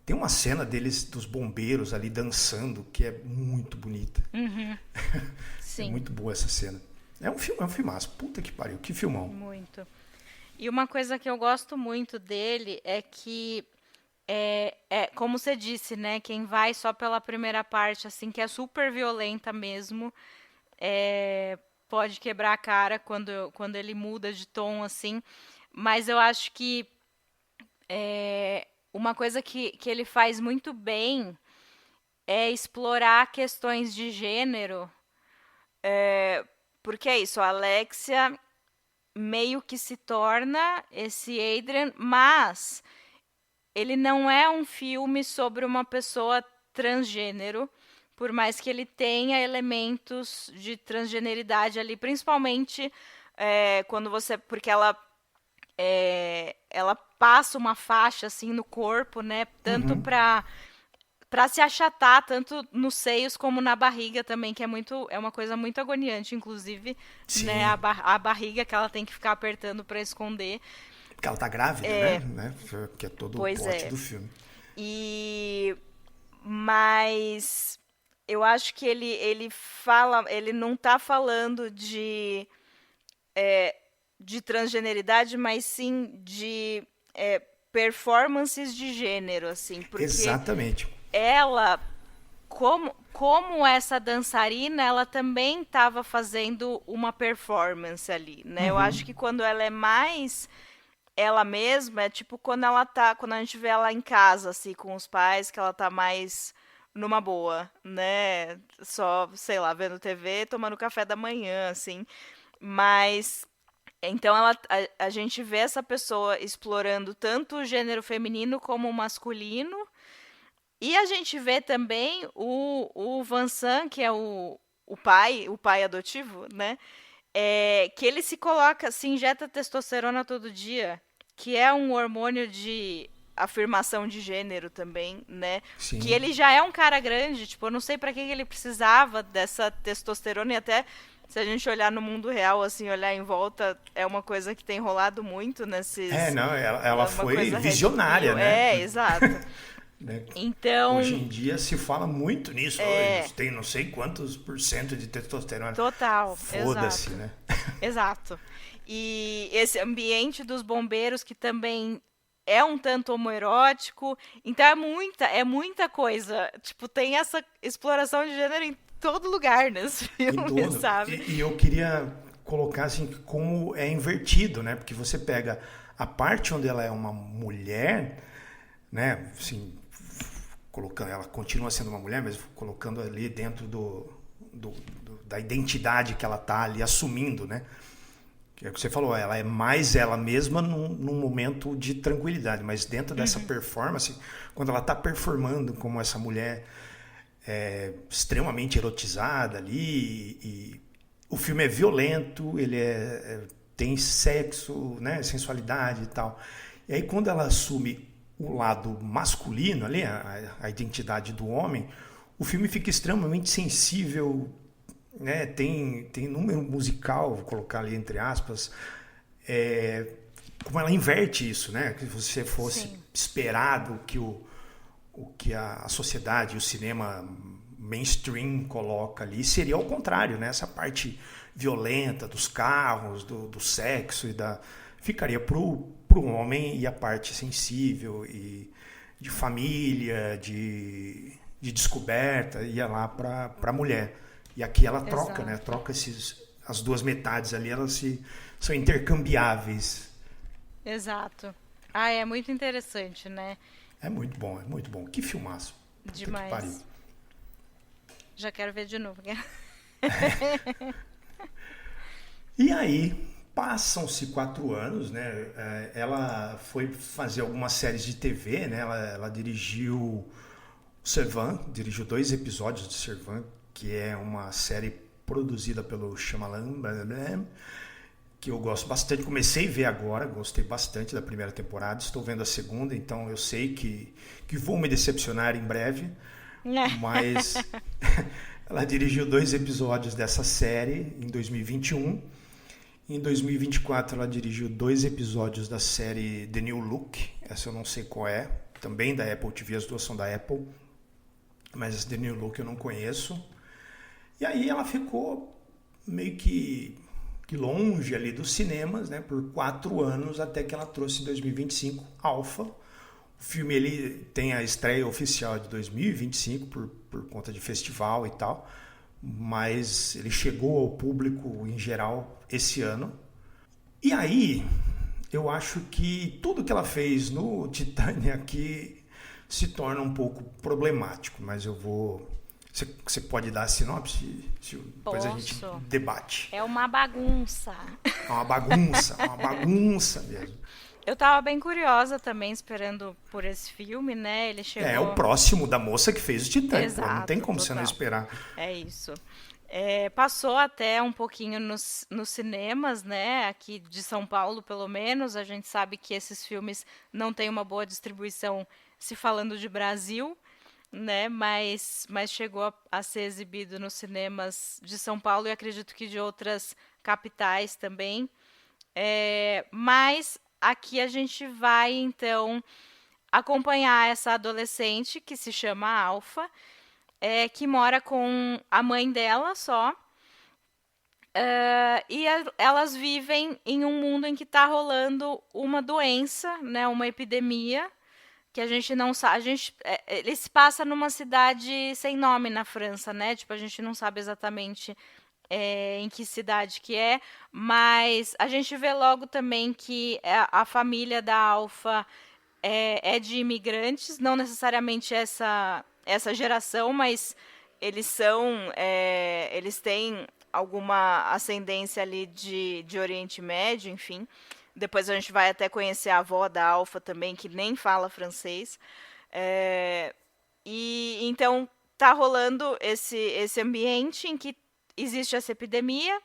tem uma cena dos bombeiros ali dançando que é muito bonita. Sim. É muito boa essa cena. É um filmaço. Puta que pariu, que filmão. Muito. E uma coisa que eu gosto muito dele é que, como você disse, né? Quem vai só pela primeira parte, assim, que é super violenta mesmo, pode quebrar a cara quando ele muda de tom, assim. Mas eu acho que uma coisa que ele faz muito bem é explorar questões de gênero, porque é isso, a Alexia meio que se torna esse Adrian, mas ele não é um filme sobre uma pessoa transgênero, por mais que ele tenha elementos de transgeneridade ali, principalmente quando porque ela passa uma faixa assim no corpo, né, tanto para se achatar tanto nos seios como na barriga também, que é uma coisa muito agoniante, inclusive, né, a barriga que ela tem que ficar apertando para esconder. Porque ela tá grávida, né? Que é todo o plot do filme. Mas eu acho que ele não tá falando de transgeneridade, mas sim de performances de gênero, assim, porque exatamente. Ela, como essa dançarina, ela também estava fazendo uma performance ali, né? Eu acho que quando ela é mais ela mesma, é tipo quando a gente vê ela em casa, assim, com os pais, que ela tá mais numa boa, né? Só, sei lá, vendo TV, tomando café da manhã, assim. Mas Então a gente vê essa pessoa explorando tanto o gênero feminino como o masculino. E a gente vê também o Vincent, que é o pai adotivo, né? Que ele se injeta testosterona todo dia, que é um hormônio de afirmação de gênero também, né? Que Sim. ele já é um cara grande, tipo, eu não sei pra que ele precisava dessa testosterona e até se a gente olhar no mundo real, assim, olhar em volta, é uma coisa que tem rolado muito nesses... Não, ela uma foi coisa Red visionária, Pill. né? Exato. Né? Hoje Então, em dia se fala muito nisso. Hoje tem não sei quantos por cento de testosterona. total, Foda-se, exato. né? Exato. E esse ambiente dos bombeiros que também é um tanto homoerótico. Então é muita coisa. Tipo, tem essa exploração de gênero em todo lugar nesse Em filme, todo. sabe? E eu queria colocar assim como é invertido, né? Porque você pega a parte onde ela é uma mulher, né? Assim, colocando, ela continua sendo uma mulher, mas colocando ali dentro da identidade que ela tá ali assumindo, né? Que é o que você falou, ela é mais ela mesma num momento de tranquilidade, mas dentro dessa performance, quando ela tá performando como essa mulher extremamente erotizada ali, e o filme é violento, ele tem sexo, né, sensualidade e tal. E aí quando ela assume o lado masculino ali, a identidade do homem, o filme fica extremamente sensível, né? Tem número musical, vou colocar ali entre aspas, como ela inverte isso, né? Que você fosse Sim. esperado o que a sociedade, o cinema mainstream coloca ali, seria ao contrário, né? Essa parte violenta dos carros, do sexo ficaria pro homem, e a parte sensível e de família, de descoberta ia lá pra mulher. E aqui ela troca, né? Exato. Troca as duas metades ali, são intercambiáveis. Exato. Ah, é muito interessante, né? É muito bom, é muito bom. Que filmaço. Puta que pariu. Demais. Já quero ver de novo. E aí, passam-se 4 anos, né? Ela foi fazer algumas séries de TV, né? Ela dirigiu Servant, dirigiu 2 episódios de Servant, que é uma série produzida pelo Shyamalan, que eu gosto bastante. Comecei a ver agora, gostei bastante da primeira temporada, estou vendo a segunda, então eu sei que vou me decepcionar em breve, mas ela dirigiu 2 episódios dessa série em 2021. Em 2024 ela dirigiu 2 episódios da série The New Look, essa eu não sei qual é, também da Apple TV, as duas são da Apple, mas essa The New Look eu não conheço. E aí ela ficou meio que longe ali dos cinemas, né, por 4 anos, até que ela trouxe em 2025 Alpha. O filme ele tem a estreia oficial de 2025 por conta de festival e tal, mas ele chegou ao público em geral esse ano. E aí eu acho que tudo que ela fez no Titânia aqui se torna um pouco problemático, mas eu vou... Você pode dar a sinopse? Depois a gente Posso. debate. É uma bagunça. É uma bagunça mesmo. Eu tava bem curiosa também, esperando por esse filme, né? Ele chegou... É o próximo da moça que fez o Titanic. Pô, não tem Exato, como você não total. esperar. É isso. Passou até um pouquinho nos cinemas, né? Aqui de São Paulo, pelo menos. A gente sabe que esses filmes não têm uma boa distribuição se falando de Brasil, né? Mas chegou a ser exibido nos cinemas de São Paulo e acredito que de outras capitais também. Mas aqui a gente vai, então, acompanhar essa adolescente que se chama Alfa, que mora com a mãe dela só. Elas vivem em um mundo em que está rolando uma doença, né, uma epidemia, que a gente não sabe. Ele se passa numa cidade sem nome na França, né? Tipo, a gente não sabe exatamente em que cidade que é, mas a gente vê logo também que a família da Alfa é de imigrantes, não necessariamente essa geração, mas eles têm alguma ascendência ali de Oriente Médio, enfim. Depois a gente vai até conhecer a avó da Alpha também, que nem fala francês. E então tá rolando esse ambiente em que existe essa epidemia.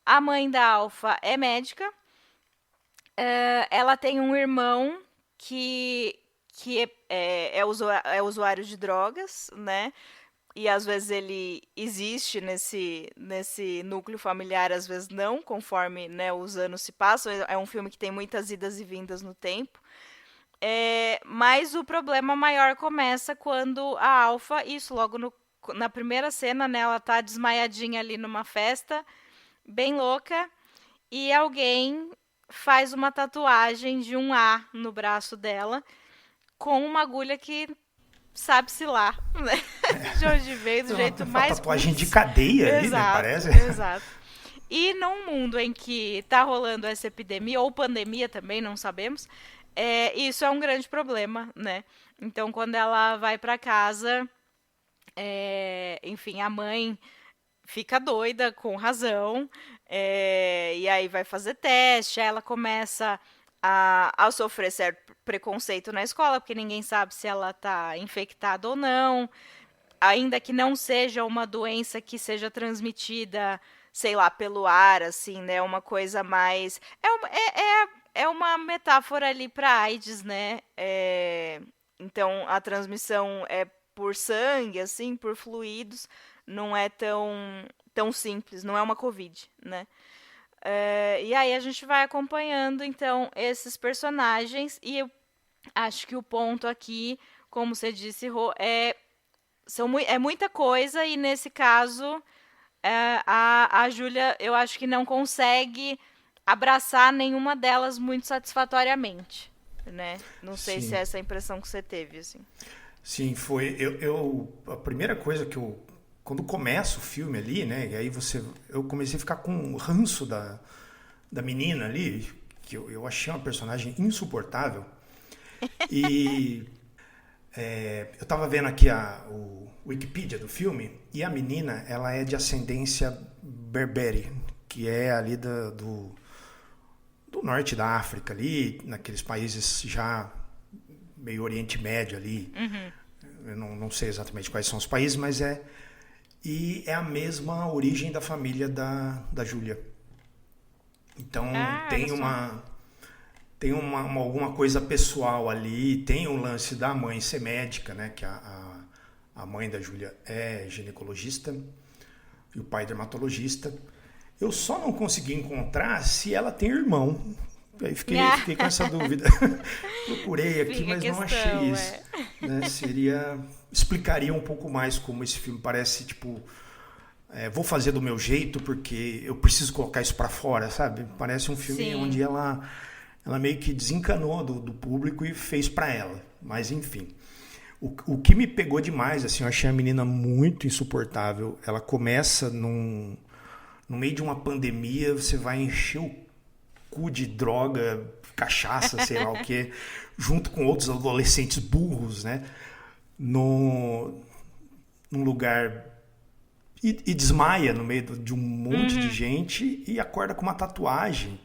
A mãe da Alpha é médica. Ela tem um irmão que é usuário de drogas, né? E às vezes ele existe nesse núcleo familiar, às vezes não, conforme, né, os anos se passam. É um filme que tem muitas idas e vindas no tempo. Mas o problema maior começa quando a Alpha, isso logo na primeira cena, né, ela tá desmaiadinha ali numa festa, bem louca, e alguém faz uma tatuagem de um A no braço dela, com uma agulha que sabe-se lá, né? De onde veio, do jeito mais... Uma tatuagem de cadeia ali, né, parece? Exato. E num mundo em que tá rolando essa epidemia, ou pandemia também, não sabemos, isso é um grande problema, né? Então, quando ela vai para casa, enfim, a mãe fica doida, com razão, e aí vai fazer teste, aí ela começa a sofrer certo preconceito na escola, porque ninguém sabe se ela está infectada ou não, ainda que não seja uma doença que seja transmitida, sei lá, pelo ar, assim, né? Uma coisa mais... É uma metáfora ali para AIDS, né? Então, a transmissão é por sangue, assim, por fluidos, não é tão simples, não é uma Covid, né? E aí a gente vai acompanhando, então, esses personagens, e eu acho que o ponto aqui, como você disse, Rô, é muita coisa, e nesse caso, a Júlia, eu acho que não consegue abraçar nenhuma delas muito satisfatoriamente, né? Não sei se é essa a impressão que você teve, assim. Sim, foi. A primeira coisa que eu... Quando começa o filme ali, né? E aí eu comecei a ficar com o ranço da menina ali, que eu achei uma personagem insuportável. E eu tava vendo aqui o Wikipedia do filme, e a menina, ela é de ascendência berbere, que é ali do norte da África ali, naqueles países já meio Oriente Médio ali. Uhum. Eu não sei exatamente quais são os países, mas e é a mesma origem da família da Júlia. Então tem alguma coisa pessoal ali, tem o lance da mãe ser médica, né? Que a mãe da Júlia é ginecologista e o pai dermatologista. Eu só não consegui encontrar se ela tem irmão. Aí fiquei com essa dúvida. Procurei aqui, mas não achei isso. Né? Explicaria um pouco mais como esse filme parece, tipo... vou fazer do meu jeito porque eu preciso colocar isso pra fora, sabe? Parece um filme onde ela meio que desencanou do público e fez pra ela. Mas, enfim. O que me pegou demais, assim, eu achei a menina muito insuportável. Ela começa no meio de uma pandemia, você vai encher o cu de droga, cachaça, sei lá o quê, junto com outros adolescentes burros, né? Num lugar... E desmaia no meio de um monte de gente e acorda com uma tatuagem,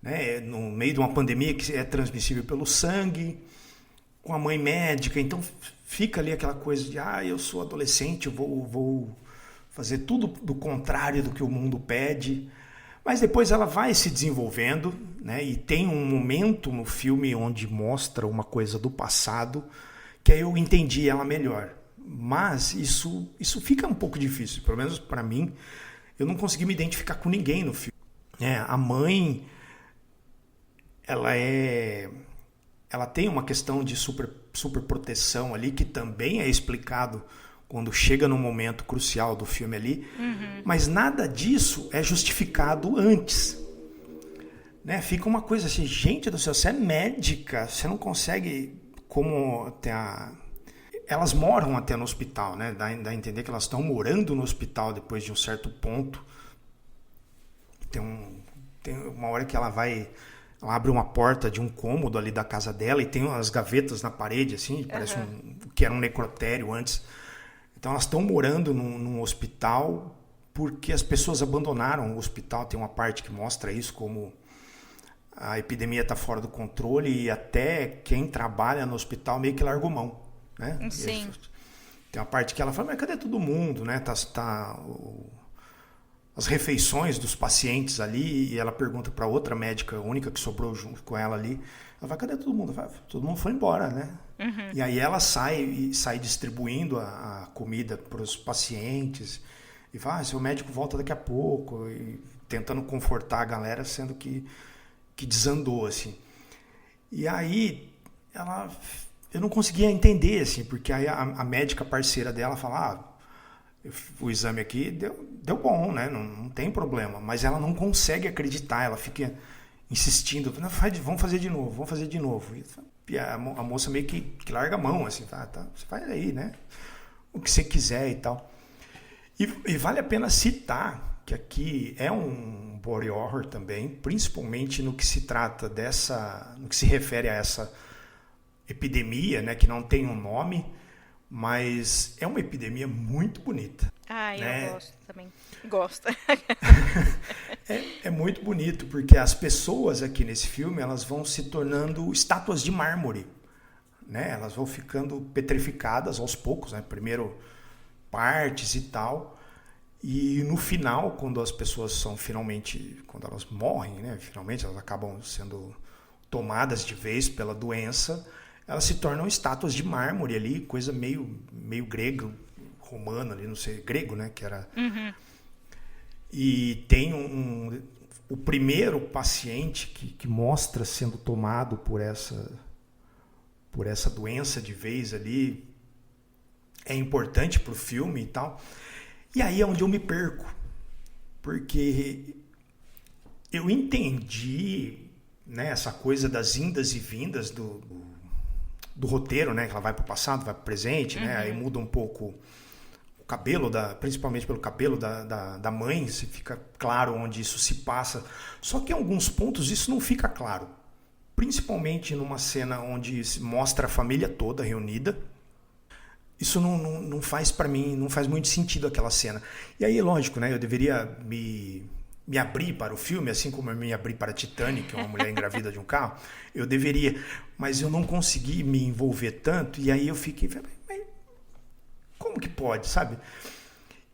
né? No meio de uma pandemia que é transmissível pelo sangue, com a mãe médica. Então fica ali aquela coisa de eu sou adolescente, eu vou fazer tudo do contrário do que o mundo pede. Mas depois ela vai se desenvolvendo, né? E tem um momento no filme onde mostra uma coisa do passado que aí eu entendi ela melhor. Mas isso fica um pouco difícil, pelo menos para mim. Eu não consegui me identificar com ninguém no filme. A mãe, ela tem uma questão de super proteção ali, que também é explicado quando chega no momento crucial do filme ali. Uhum. Mas nada disso é justificado antes. Né? Fica uma coisa assim, gente do céu, você é médica, você não consegue como elas moram até no hospital, né? Dá a entender que elas estão morando no hospital depois de um certo ponto. Tem uma hora que ela abre uma porta de um cômodo ali da casa dela e tem umas gavetas na parede, assim, parece que era um necrotério antes. Então elas estão morando num hospital porque as pessoas abandonaram o hospital. Tem uma parte que mostra isso, como a epidemia está fora do controle e até quem trabalha no hospital meio que largou mão, né? Sim. Tem uma parte que ela fala, mas cadê todo mundo, né? As refeições dos pacientes ali, e ela pergunta para outra médica, a única que sobrou junto com ela ali, ela fala, cadê todo mundo? Fala, todo mundo foi embora, né? Uhum. E aí ela sai distribuindo a comida para os pacientes, e fala, seu médico volta daqui a pouco, e tentando confortar a galera, sendo que desandou, assim. E aí eu não conseguia entender, assim, porque aí a médica parceira dela fala, o exame aqui deu bom, né? Não tem problema. Mas ela não consegue acreditar, ela fica insistindo, vamos fazer de novo. E a moça meio que larga a mão, assim, tá, você faz aí, né? O que você quiser e tal. E vale a pena citar que aqui é um body horror também, principalmente no que se trata no que se refere a essa epidemia, né, que não tem um nome, mas é uma epidemia muito bonita. Né? Eu gosto também. Gosto. É muito bonito, porque as pessoas aqui nesse filme, elas vão se tornando estátuas de mármore, né? Elas vão ficando petrificadas aos poucos, né? Primeiro partes e tal, e no final, quando as pessoas quando elas morrem, né? Finalmente elas acabam sendo tomadas de vez pela doença, elas se tornam estátuas de mármore ali, coisa meio grego, romano ali, não sei, grego, né? Que era. Uhum. E tem o primeiro paciente que mostra sendo tomado por essa doença de vez ali, é importante pro filme e tal. E aí é onde eu me perco, porque eu entendi, né, essa coisa das indas e vindas do roteiro, né, que ela vai pro passado, vai pro presente, né, aí muda um pouco o cabelo, principalmente pelo cabelo da mãe, se fica claro onde isso se passa. Só que em alguns pontos isso não fica claro, principalmente numa cena onde se mostra a família toda reunida. Isso não faz para mim, não faz muito sentido aquela cena. E aí, lógico, né, eu deveria me abrir para o filme, assim como eu me abri para Titanic, uma mulher engravida de um carro. Eu deveria, mas eu não consegui me envolver tanto, e aí eu fiquei, mas como que pode, sabe?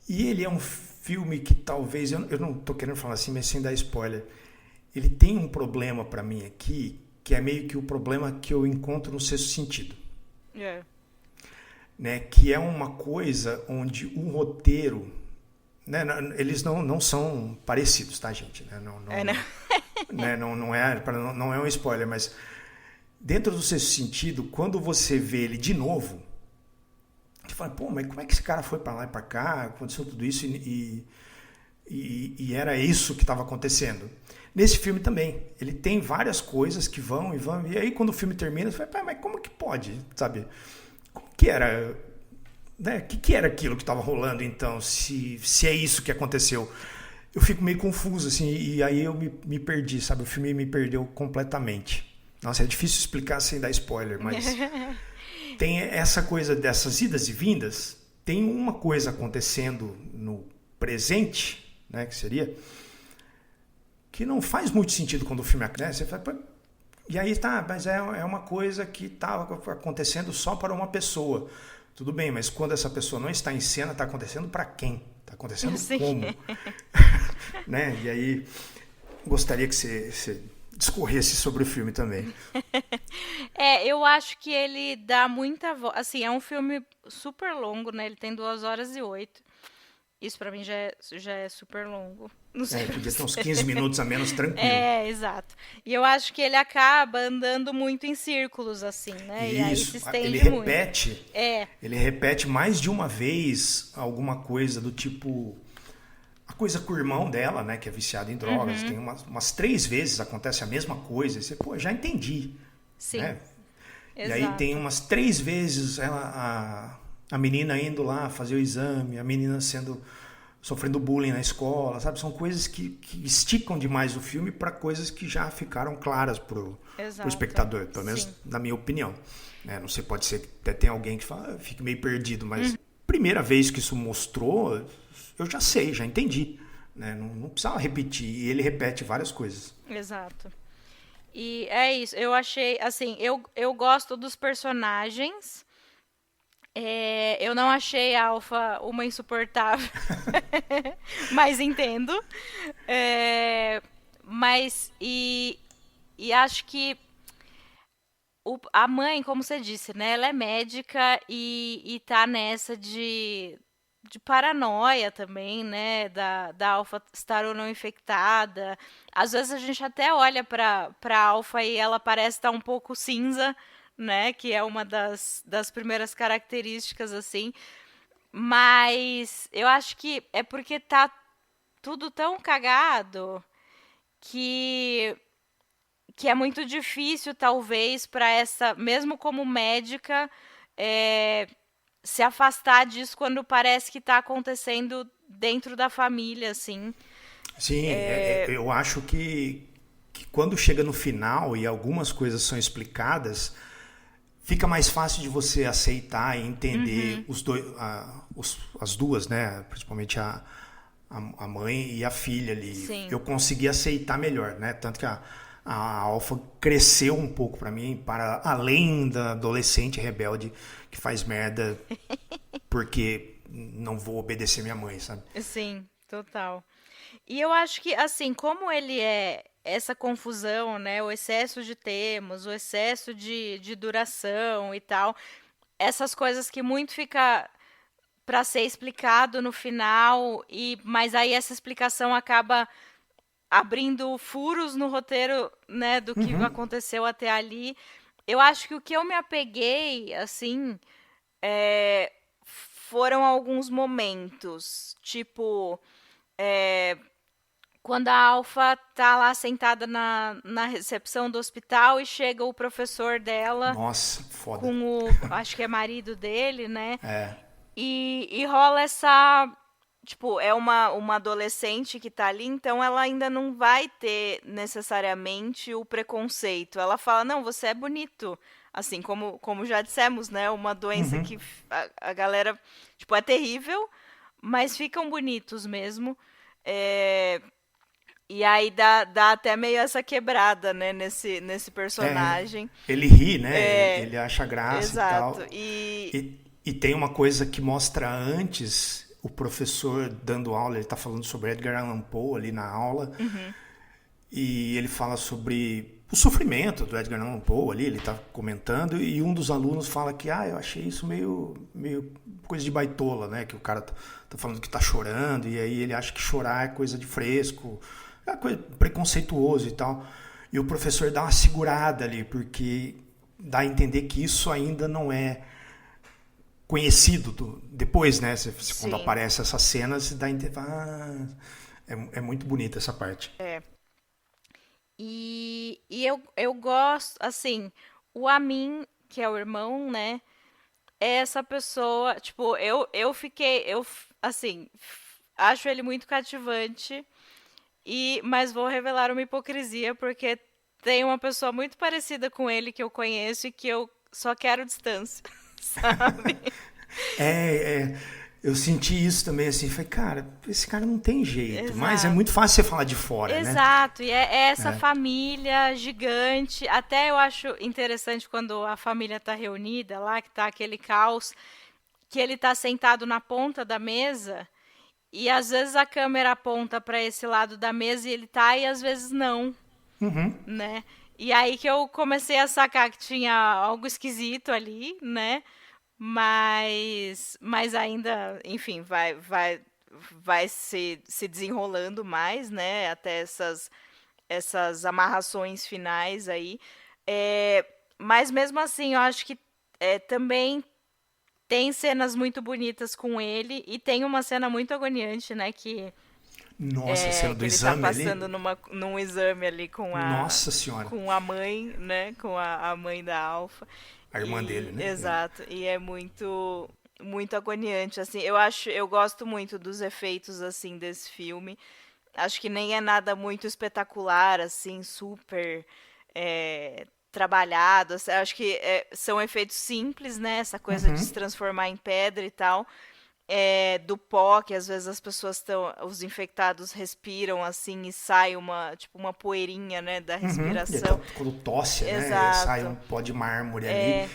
E ele é um filme que talvez, eu não estou querendo falar assim, mas sem dar spoiler, ele tem um problema para mim aqui, que é meio que o problema que eu encontro no Sexto Sentido. Yeah. Né, que é uma coisa onde o roteiro, né, eles não são parecidos, tá, gente? Né? Não é um spoiler, mas dentro do Sexto Sentido, quando você vê ele de novo, você fala, pô, mas como é que esse cara foi para lá e para cá, aconteceu tudo isso e era isso que estava acontecendo. Nesse filme também, ele tem várias coisas que vão, e aí quando o filme termina, você fala, mas como que pode, sabe? Que era, né? Que era aquilo que estava rolando, então, se é isso que aconteceu? Eu fico meio confuso, assim, e aí eu me perdi, sabe? O filme me perdeu completamente. Nossa, é difícil explicar sem dar spoiler, mas tem essa coisa dessas idas e vindas, tem uma coisa acontecendo no presente, né, que seria, que não faz muito sentido quando o filme acontece, você fala, e aí tá, mas é uma coisa que estava acontecendo só para uma pessoa. Tudo bem, mas quando essa pessoa não está em cena, está acontecendo para quem? Está acontecendo como? Né? E aí, gostaria que você discorresse sobre o filme também. Eu acho que ele dá muita voz. Assim, é um filme super longo, né? Ele tem 2h08. Isso pra mim já é super longo. Não sei podia ter uns 15 minutos a menos, tranquilo. Exato. E eu acho que ele acaba andando muito em círculos, assim, né? Isso, e aí se estende ele muito. repete. Ele repete mais de uma vez alguma coisa do tipo... A coisa com o irmão dela, né? Que é viciado em drogas. Tem umas 3 vezes acontece a mesma coisa. E você, pô, já entendi. Sim. Né? Exato. E aí tem umas 3 vezes a menina indo lá fazer o exame, a menina sofrendo bullying na escola, sabe? São coisas que esticam demais o filme para coisas que já ficaram claras pro espectador, pelo menos na minha opinião. Né? Não sei, pode ser que até tenha alguém que fala, fique meio perdido, mas primeira vez que isso mostrou, eu já sei, já entendi. Né? Não precisava repetir. E ele repete várias coisas. Exato. E é isso. Eu achei, assim, eu gosto dos personagens. Eu não achei a Alpha uma insuportável, mas entendo. Mas, e acho que a mãe, como você disse, né? Ela é médica e tá nessa de paranoia também, né? Da Alpha estar ou não infectada. Às vezes a gente até olha pra Alpha e ela parece estar um pouco cinza, né? Que é uma das primeiras características, assim. Mas eu acho que é porque tá tudo tão cagado que que é muito difícil, talvez, para essa, mesmo como médica, é, se afastar disso quando parece que está acontecendo dentro da família, assim. Sim, eu acho que quando chega no final e algumas coisas são explicadas, fica mais fácil de você aceitar e entender os dois, as duas, né? Principalmente a mãe e a filha ali. Sim. Eu consegui aceitar melhor, né? Tanto que a Alpha cresceu um pouco pra mim, para além da adolescente rebelde que faz merda porque não vou obedecer minha mãe, sabe? Sim, total. E eu acho que, assim, como ele é essa confusão, né? O excesso de termos, o excesso de duração e tal, essas coisas que muito fica para ser explicado no final, mas aí essa explicação acaba abrindo furos no roteiro, né, do que aconteceu até ali. Eu acho que o que eu me apeguei, assim, foram alguns momentos. Tipo, quando a Alpha tá lá sentada na recepção do hospital e chega o professor dela Nossa, foda. com acho que é marido dele, né? E rola essa. Tipo, é uma adolescente que tá ali, então ela ainda não vai ter necessariamente o preconceito. Ela fala, não, você é bonito. Assim, como já dissemos, né? Uma doença que a galera, tipo, é terrível, mas ficam bonitos mesmo. E aí dá até meio essa quebrada, né, nesse personagem. Ele ri, né? Ele acha graça Exato. e tal. E tem uma coisa que mostra antes, o professor dando aula, ele tá falando sobre Edgar Allan Poe ali na aula. E ele fala sobre o sofrimento do Edgar Allan Poe ali, ele tá comentando, e um dos alunos fala que, eu achei isso meio coisa de baitola, né? Que o cara tá falando que tá chorando, e aí ele acha que chorar é coisa de fresco, é coisa preconceituoso e tal. E o professor dá uma segurada ali, porque dá a entender que isso ainda não é conhecido depois, né? Quando aparece essa cena, você dá a entender. É muito bonita essa parte. E eu gosto, assim, o Amin, que é o irmão, né? É essa pessoa, tipo, eu fiquei, assim, acho ele muito cativante, mas vou revelar uma hipocrisia, porque tem uma pessoa muito parecida com ele que eu conheço e que eu só quero distância, sabe? Eu senti isso também, assim, falei, cara, esse cara não tem jeito, Exato. mas é muito fácil você falar de fora, né? Exato, e é essa família gigante. Até eu acho interessante quando a família tá reunida lá, que tá aquele caos, que ele tá sentado na ponta da mesa e às vezes a câmera aponta para esse lado da mesa e ele tá e às vezes não, né? E aí que eu comecei a sacar que tinha algo esquisito ali, né? Mas ainda, enfim, vai se desenrolando mais, né? Até essas amarrações finais aí. Mas mesmo assim, eu acho que também tem cenas muito bonitas com ele e tem uma cena muito agoniante, né? Nossa, a cena do que ele exame tá ali. passando num exame ali Nossa senhora. com a mãe, né? Com a mãe da Alpha. A irmã dele, né? Exato. E é muito agoniante, assim. Eu gosto muito dos efeitos, assim, desse filme. Acho que nem é nada muito espetacular, assim, super trabalhado. Acho que são efeitos simples, né? Essa coisa de se transformar em pedra e tal. do pó, que às vezes as pessoas os infectados respiram assim e sai uma poeirinha, né, da respiração. Quando tosse, né, sai um pó de mármore ali.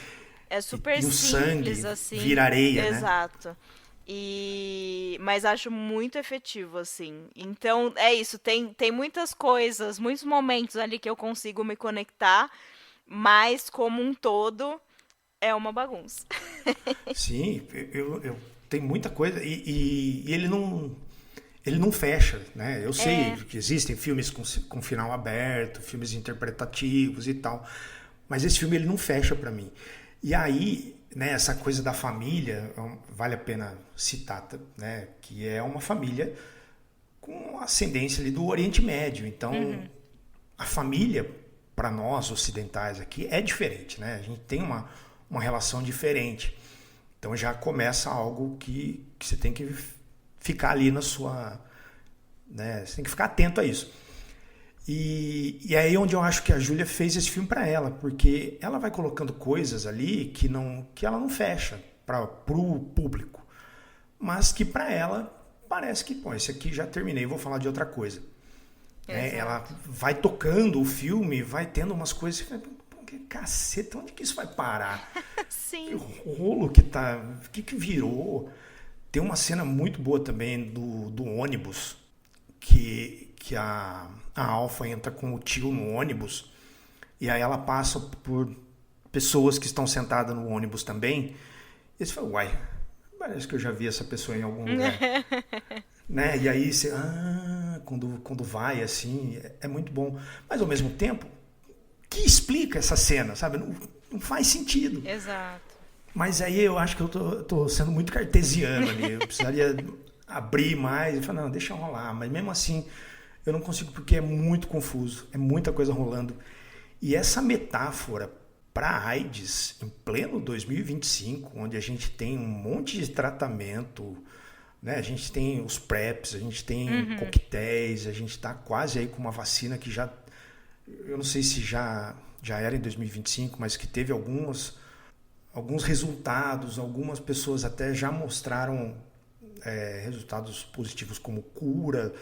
É super e o simples, sangue assim. vira areia, Exato. né? Mas acho muito efetivo, assim. Então, é isso. Tem muitas coisas, muitos momentos ali que eu consigo me conectar, mas como um todo, é uma bagunça. Sim, eu tenho muita coisa e ele não fecha, né? Eu sei que existem filmes com final aberto, filmes interpretativos e tal, mas esse filme ele não fecha pra mim. E aí, né, essa coisa da família, vale a pena citar, né, que é uma família com ascendência ali do Oriente Médio. Então, a família, para nós ocidentais aqui, é diferente, né? A gente tem uma relação diferente. Então, já começa algo que você tem que ficar ali na sua... né, você tem que ficar atento a isso. E aí onde eu acho que a Júlia fez esse filme para ela, porque ela vai colocando coisas ali que ela não fecha para o público, mas que para ela parece que, esse aqui já terminei, vou falar de outra coisa. Ela vai tocando o filme, vai tendo umas coisas que caceta, onde que isso vai parar? Sim. Que rolo que tá, que virou? Tem uma cena muito boa também do ônibus, que a Alpha entra com o tio no ônibus e aí ela passa por pessoas que estão sentadas no ônibus também. E você fala, uai, parece que eu já vi essa pessoa em algum lugar. Né? E aí você, quando vai assim, é muito bom. Mas ao mesmo tempo, que explica essa cena, sabe? Não faz sentido. Exato. Mas aí eu acho que eu tô sendo muito cartesiano ali. Eu precisaria abrir mais e falar, não, deixa rolar. Mas mesmo assim, eu não consigo porque é muito confuso. É muita coisa rolando. E essa metáfora para AIDS, em pleno 2025, onde a gente tem um monte de tratamento, né? A gente tem os PrEPs, a gente tem coquetéis, a gente está quase aí com uma vacina que já... Eu não sei se já era em 2025, mas que teve alguns resultados, algumas pessoas até já mostraram resultados positivos como cura.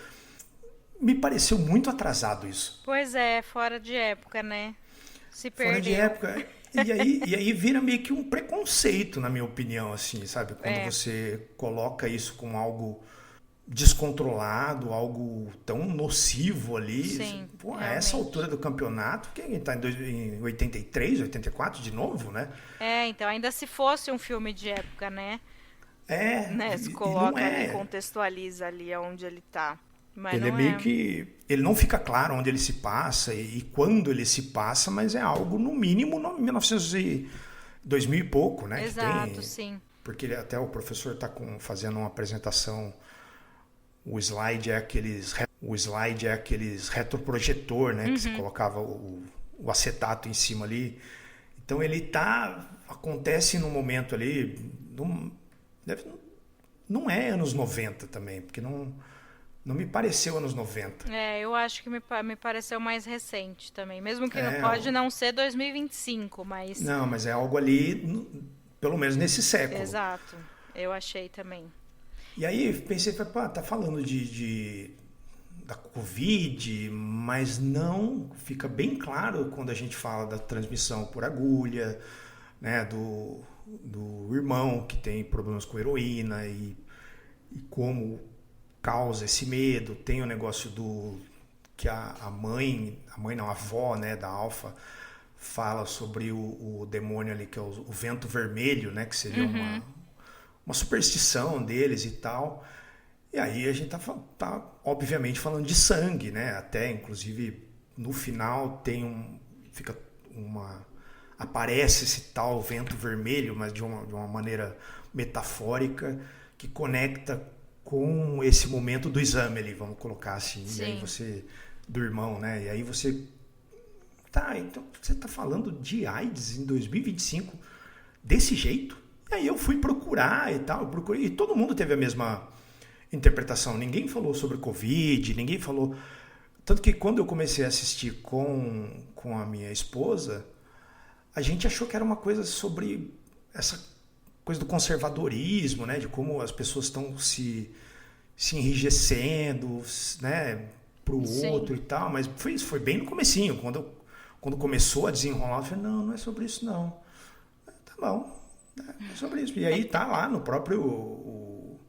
Me pareceu muito atrasado isso. Pois é, fora de época, né? Se perdeu. Fora de época. E aí vira meio que um preconceito, na minha opinião, assim, sabe? Quando você coloca isso como algo descontrolado, algo tão nocivo ali. Sim, pô, a essa altura do campeonato, quem está em 83, 84 de novo, né? Então ainda se fosse um filme de época, né? Né? Se E coloca ali, contextualiza ali onde ele tá. Mas ele não meio que... Ele não fica claro onde ele se passa e quando ele se passa, mas é algo, no mínimo, no 2000 e pouco, né? Exato, sim. Porque até o professor está fazendo uma apresentação, o slide é aqueles retroprojetor, né? Que você colocava o acetato em cima ali. Então ele acontece num momento ali, não é anos 90 também, porque não me pareceu anos 90. Eu acho que me pareceu mais recente também. Mesmo que não pode não ser 2025, mas... Não, mas é algo ali, pelo menos nesse século. Exato. Eu achei também. E aí pensei, tá falando da Covid, mas não fica bem claro quando a gente fala da transmissão por agulha, né, do irmão que tem problemas com heroína e como causa esse medo. Tem o negócio que a avó, né, da Alpha, fala sobre o demônio ali, que é o vento vermelho, né, que seria uma superstição deles e tal. E aí a gente tá obviamente falando de sangue, né? Até inclusive no final aparece esse tal vento vermelho, mas de uma maneira metafórica, que conecta com esse momento do exame ali, vamos colocar assim. Sim. E aí do irmão, né? E aí então você tá falando de AIDS em 2025 desse jeito? E aí eu fui procurar e tal, e todo mundo teve a mesma interpretação. Ninguém falou sobre Covid, ninguém falou... Tanto que quando eu comecei a assistir com a minha esposa, a gente achou que era uma coisa sobre coisa do conservadorismo, né? De como as pessoas estão se enrijecendo, né? Pro outro e tal. Mas foi bem no comecinho. Quando começou a desenrolar, eu falei, não é sobre isso não. Tá bom, é sobre isso. E aí tá lá no próprio o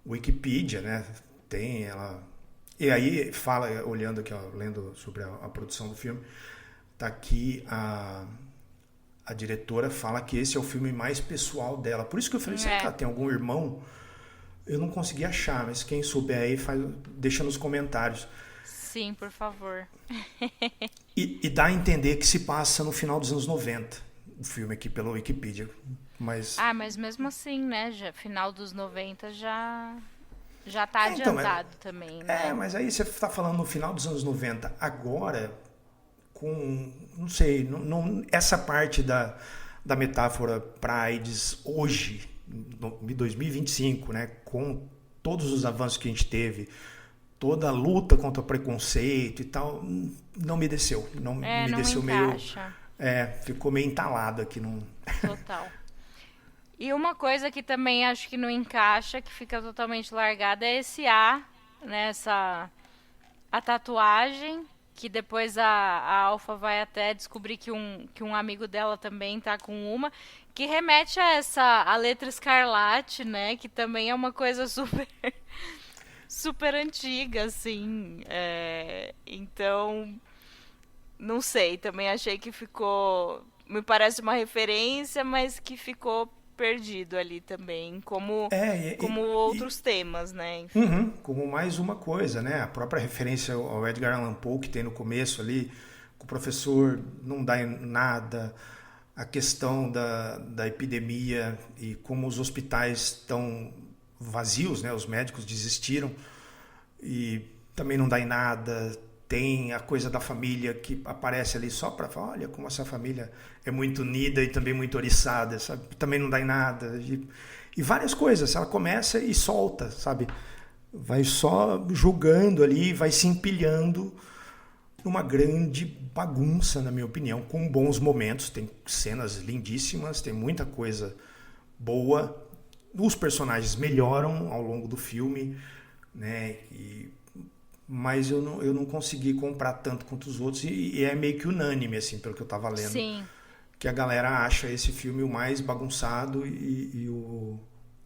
Wikipedia, né? Tem ela... E aí fala, olhando aqui, ó, lendo sobre a produção do filme, tá aqui a diretora fala que esse é o filme mais pessoal dela. Por isso que eu falei, será que ela tem algum irmão? Eu não consegui achar, mas quem souber aí, deixa nos comentários. Sim, por favor. E dá a entender que se passa no final dos anos 90, o filme aqui pela Wikipedia. Mas mesmo assim, né? Final dos 90 já tá adiantado também, né? Mas aí você tá falando no final dos anos 90. Agora, não sei, essa parte da metáfora para AIDS hoje, em 2025, né? Com todos os avanços que a gente teve, toda a luta contra o preconceito e tal, não me desceu. Não me desceu encaixa. Ficou meio entalado aqui. Total. E uma coisa que também acho que não encaixa, que fica totalmente largada, é esse A, né? A tatuagem, que depois a Alpha vai até descobrir que um amigo dela também tá com uma, que remete a letra escarlate, né? Que também é uma coisa super antiga, assim. Então, não sei, também achei que ficou... Me parece uma referência, mas que ficou perdido ali também, como outros temas, né? Enfim. Como mais uma coisa, né? A própria referência ao Edgar Allan Poe que tem no começo ali, com o professor não dá em nada, a questão da epidemia e como os hospitais estão vazios, né? Os médicos desistiram e também não dá em nada. Tem a coisa da família que aparece ali só para falar, olha como essa família é muito unida e também muito oriçada, sabe? Também não dá em nada. E várias coisas. Ela começa e solta, sabe? Vai só julgando ali, vai se empilhando numa grande bagunça, na minha opinião, com bons momentos. Tem cenas lindíssimas, tem muita coisa boa. Os personagens melhoram ao longo do filme, né? Mas eu não consegui comprar tanto quanto os outros e é meio que unânime, assim, pelo que eu tava lendo. Sim. Que a galera acha esse filme o mais bagunçado e o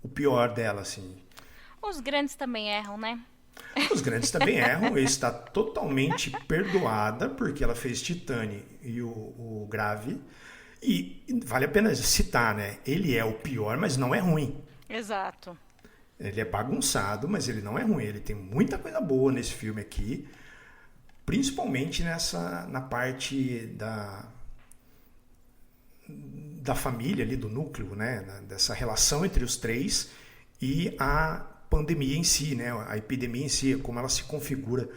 pior dela, assim. Os grandes também erram, né? Os grandes também erram, está totalmente perdoada porque ela fez Titane e o Grave. E vale a pena citar, né? Ele é o pior, mas não é ruim. Exato. Ele é bagunçado, mas ele não é ruim. Ele tem muita coisa boa nesse filme aqui. Principalmente na parte da família ali, do núcleo, né? Dessa relação entre os três e a pandemia em si, né? A epidemia em si, como ela se configura,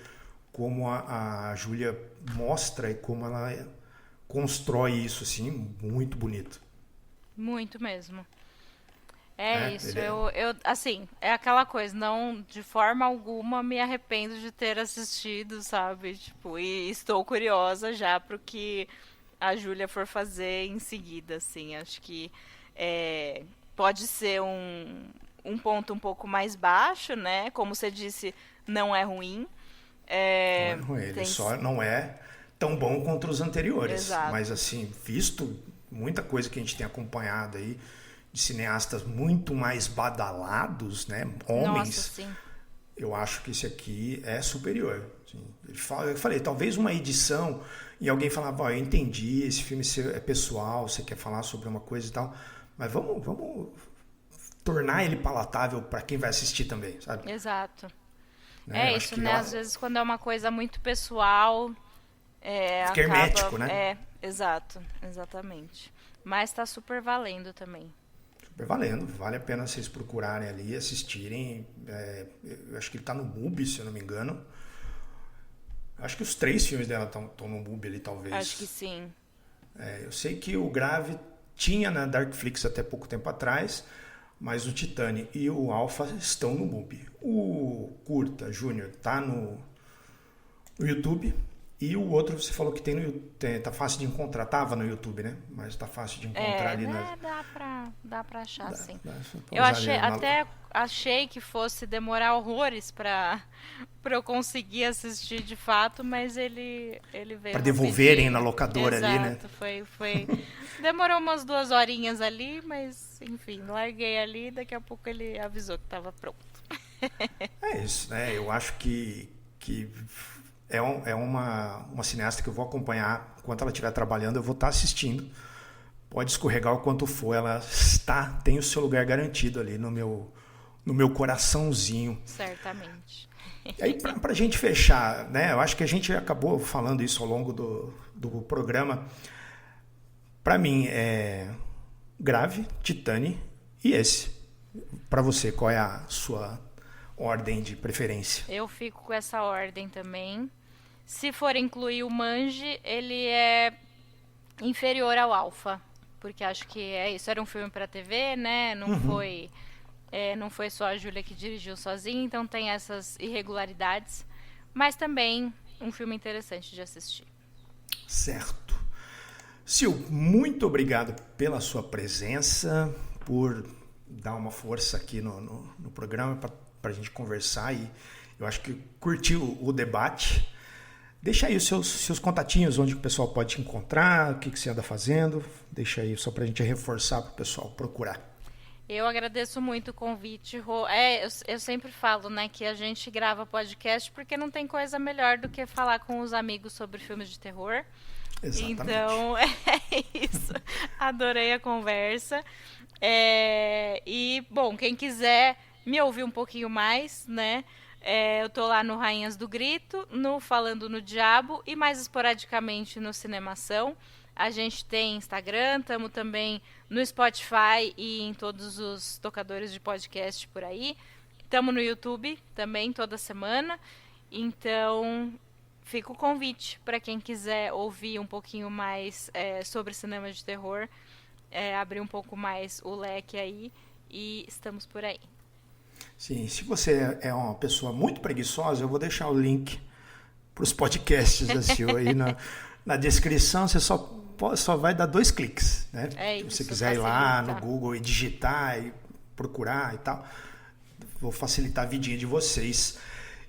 como a Júlia mostra e como ela constrói isso, assim, muito bonito. Muito mesmo. Isso, eu assim, é aquela coisa, não, de forma alguma me arrependo de ter assistido, sabe? Tipo, e estou curiosa já pro que a Júlia for fazer em seguida, assim, acho que pode ser um ponto um pouco mais baixo, né? Como você disse, não é ruim. Não é ruim, ele só não é tão bom quanto os anteriores. Exato. Mas assim, visto muita coisa que a gente tem acompanhado aí, de cineastas muito mais badalados, né? Homens. Nossa, sim. Eu acho que esse aqui é superior. Assim. Eu falei, talvez uma edição e alguém falava, eu entendi, esse filme é pessoal, você quer falar sobre uma coisa e tal, mas vamos tornar ele palatável para quem vai assistir também, sabe? Exato. Né? Isso, né? Às vezes quando é uma coisa muito pessoal, fica hermético, né? Exato, exatamente. Mas tá super valendo também. Super valendo, vale a pena vocês procurarem ali, assistirem. Eu acho que ele tá no MUBI, se eu não me engano. Acho que os 3 filmes dela estão no MUBI ali, talvez. Acho que sim. Eu sei que o Grave tinha na Darkflix até pouco tempo atrás, mas o Titane e o Alpha estão no MUBI. O Curta Júnior tá no YouTube E o outro você falou que tá fácil de encontrar. Tava no YouTube, né? Mas tá fácil de encontrar ali né, dá pra achar, sim. Eu achei que fosse demorar horrores pra eu conseguir assistir de fato, mas ele veio pra devolverem rapidinho. na locadora. Exato, ali, né? Foi demorou umas 2 horinhas ali, mas enfim, larguei ali, daqui a pouco ele avisou que tava pronto. É isso, né? Eu acho que é uma cineasta que eu vou acompanhar enquanto ela estiver trabalhando, eu vou estar assistindo. Pode escorregar o quanto for, ela tem o seu lugar garantido ali no meu coraçãozinho. Certamente. E aí, pra gente fechar, né? Eu acho que a gente acabou falando isso ao longo do programa. Pra mim, é Grave, Titane e esse. Pra você, qual é a sua ordem de preferência? Eu fico com essa ordem também. Se for incluir o Manji, ele é inferior ao Alpha, porque acho que é isso. Era um filme para TV, né? Não foi só a Júlia que dirigiu sozinha, então tem essas irregularidades. Mas também um filme interessante de assistir. Certo. Sil, muito obrigado pela sua presença, por dar uma força aqui no programa para a gente conversar. E eu acho que curtiu o debate. Deixa aí os seus contatinhos, onde o pessoal pode te encontrar, o que você anda fazendo. Deixa aí só para a gente reforçar para o pessoal procurar. Eu agradeço muito o convite, Rô. Eu sempre falo, né, que a gente grava podcast porque não tem coisa melhor do que falar com os amigos sobre filmes de terror. Exatamente. Então, é isso. Adorei a conversa. E, bom, quem quiser me ouvir um pouquinho mais, né? Eu tô lá no Rainhas do Grito, no Falando no Diabo e mais esporadicamente no Cinemação. A gente tem Instagram, estamos também no Spotify e em todos os tocadores de podcast por aí. Estamos no YouTube também toda semana. Então, fica o convite para quem quiser ouvir um pouquinho mais sobre cinema de terror, abrir um pouco mais o leque aí, e estamos por aí. Sim, se você é uma pessoa muito preguiçosa, eu vou deixar o link para os podcasts da Sil aí na descrição. Você só vai dar 2 cliques, né? Se você quiser ir lá no Google e digitar e procurar e tal, vou facilitar a vidinha de vocês.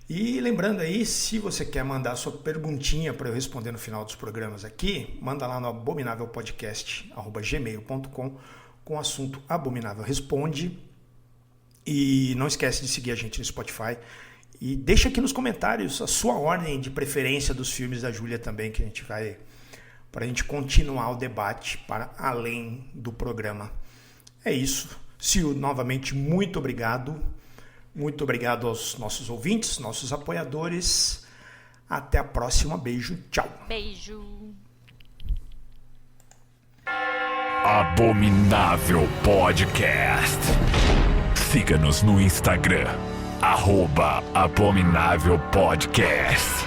E lembrando aí, se você quer mandar sua perguntinha para eu responder no final dos programas aqui, manda lá no abominávelpodcast@gmail.com com o assunto Abominável Responde. E não esquece de seguir a gente no Spotify. E deixa aqui nos comentários a sua ordem de preferência dos filmes da Júlia também, que a gente vai, para a gente continuar o debate para além do programa. É isso. Sil, novamente, muito obrigado. Muito obrigado aos nossos ouvintes, nossos apoiadores. Até a próxima. Beijo. Tchau. Beijo. Abominável Podcast. Siga-nos no Instagram, @abominávelpodcast.